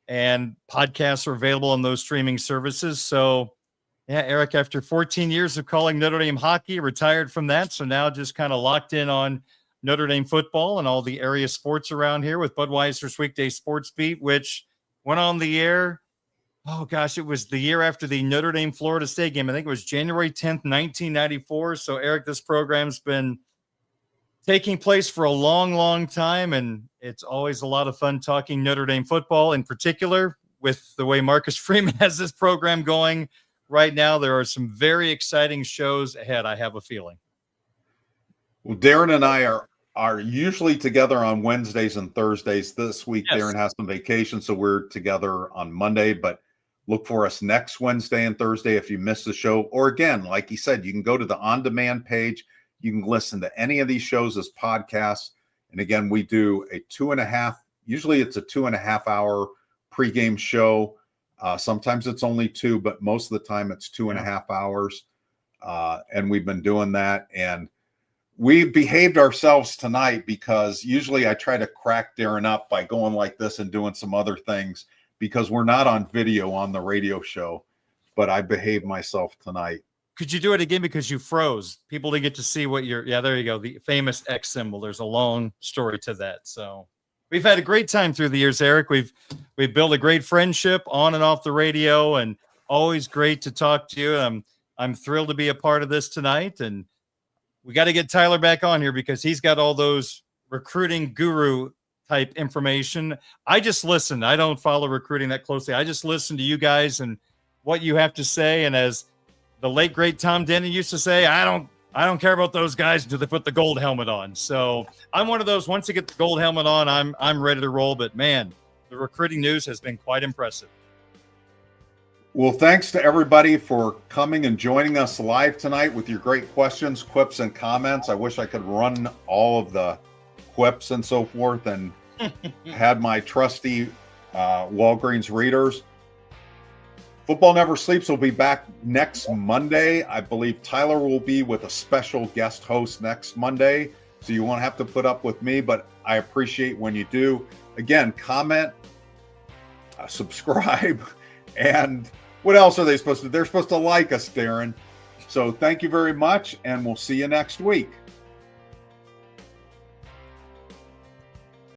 And podcasts are available on those streaming services. So, yeah, Eric, after 14 years of calling Notre Dame hockey, retired from that. So now just kind of locked in on Notre Dame football and all the area sports around here with Budweiser's Weekday SportsBeat, which went on the air. Oh, gosh, it was the year after the Notre Dame Florida State game. I think it was January 10th, 1994. So, Eric, this program's been taking place for a long, long time, and it's always a lot of fun talking Notre Dame football in particular with the way Marcus Freeman has this program going right now. There are some very exciting shows ahead, I have a feeling. Well, Darin and I are usually together on Wednesdays and Thursdays. This week, Yes. Darin has some vacation, so we're together on Monday, but look for us next Wednesday and Thursday if you missed the show. Or again, like he said, you can go to the on-demand page. You can listen to any of these shows as podcasts. And again, we do usually it's a 2.5 hour pregame show. Sometimes it's only 2, but most of the time it's 2.5 hours. And we've been doing that. And we behaved ourselves tonight because usually I try to crack Darin up by going like this and doing some other things because we're not on video on the radio show, but I behaved myself tonight. Could you do it again because you froze? People didn't get to see what there you go. The famous X symbol. There's a long story to that. So we've had a great time through the years, Eric. We've built a great friendship on and off the radio, and always great to talk to you. I'm thrilled to be a part of this tonight, and we got to get Tyler back on here because he's got all those recruiting guru type information. I just listen. I don't follow recruiting that closely. I just listen to you guys and what you have to say. And as the late great Tom Denny used to say, I don't care about those guys until they put the gold helmet on. So I'm one of those. Once you get the gold helmet on, I'm ready to roll. But man, the recruiting news has been quite impressive. Well, thanks to everybody for coming and joining us live tonight with your great questions, quips, and comments. I wish I could run all of the quips and so forth and had my trusty Walgreens readers. Football Never Sleeps will be back next Monday. I believe Tyler will be with a special guest host next Monday, so you won't have to put up with me, but I appreciate when you do. Again, comment, subscribe, and what else are they supposed to do? They're supposed to like us, Darin. So thank you very much, and we'll see you next week.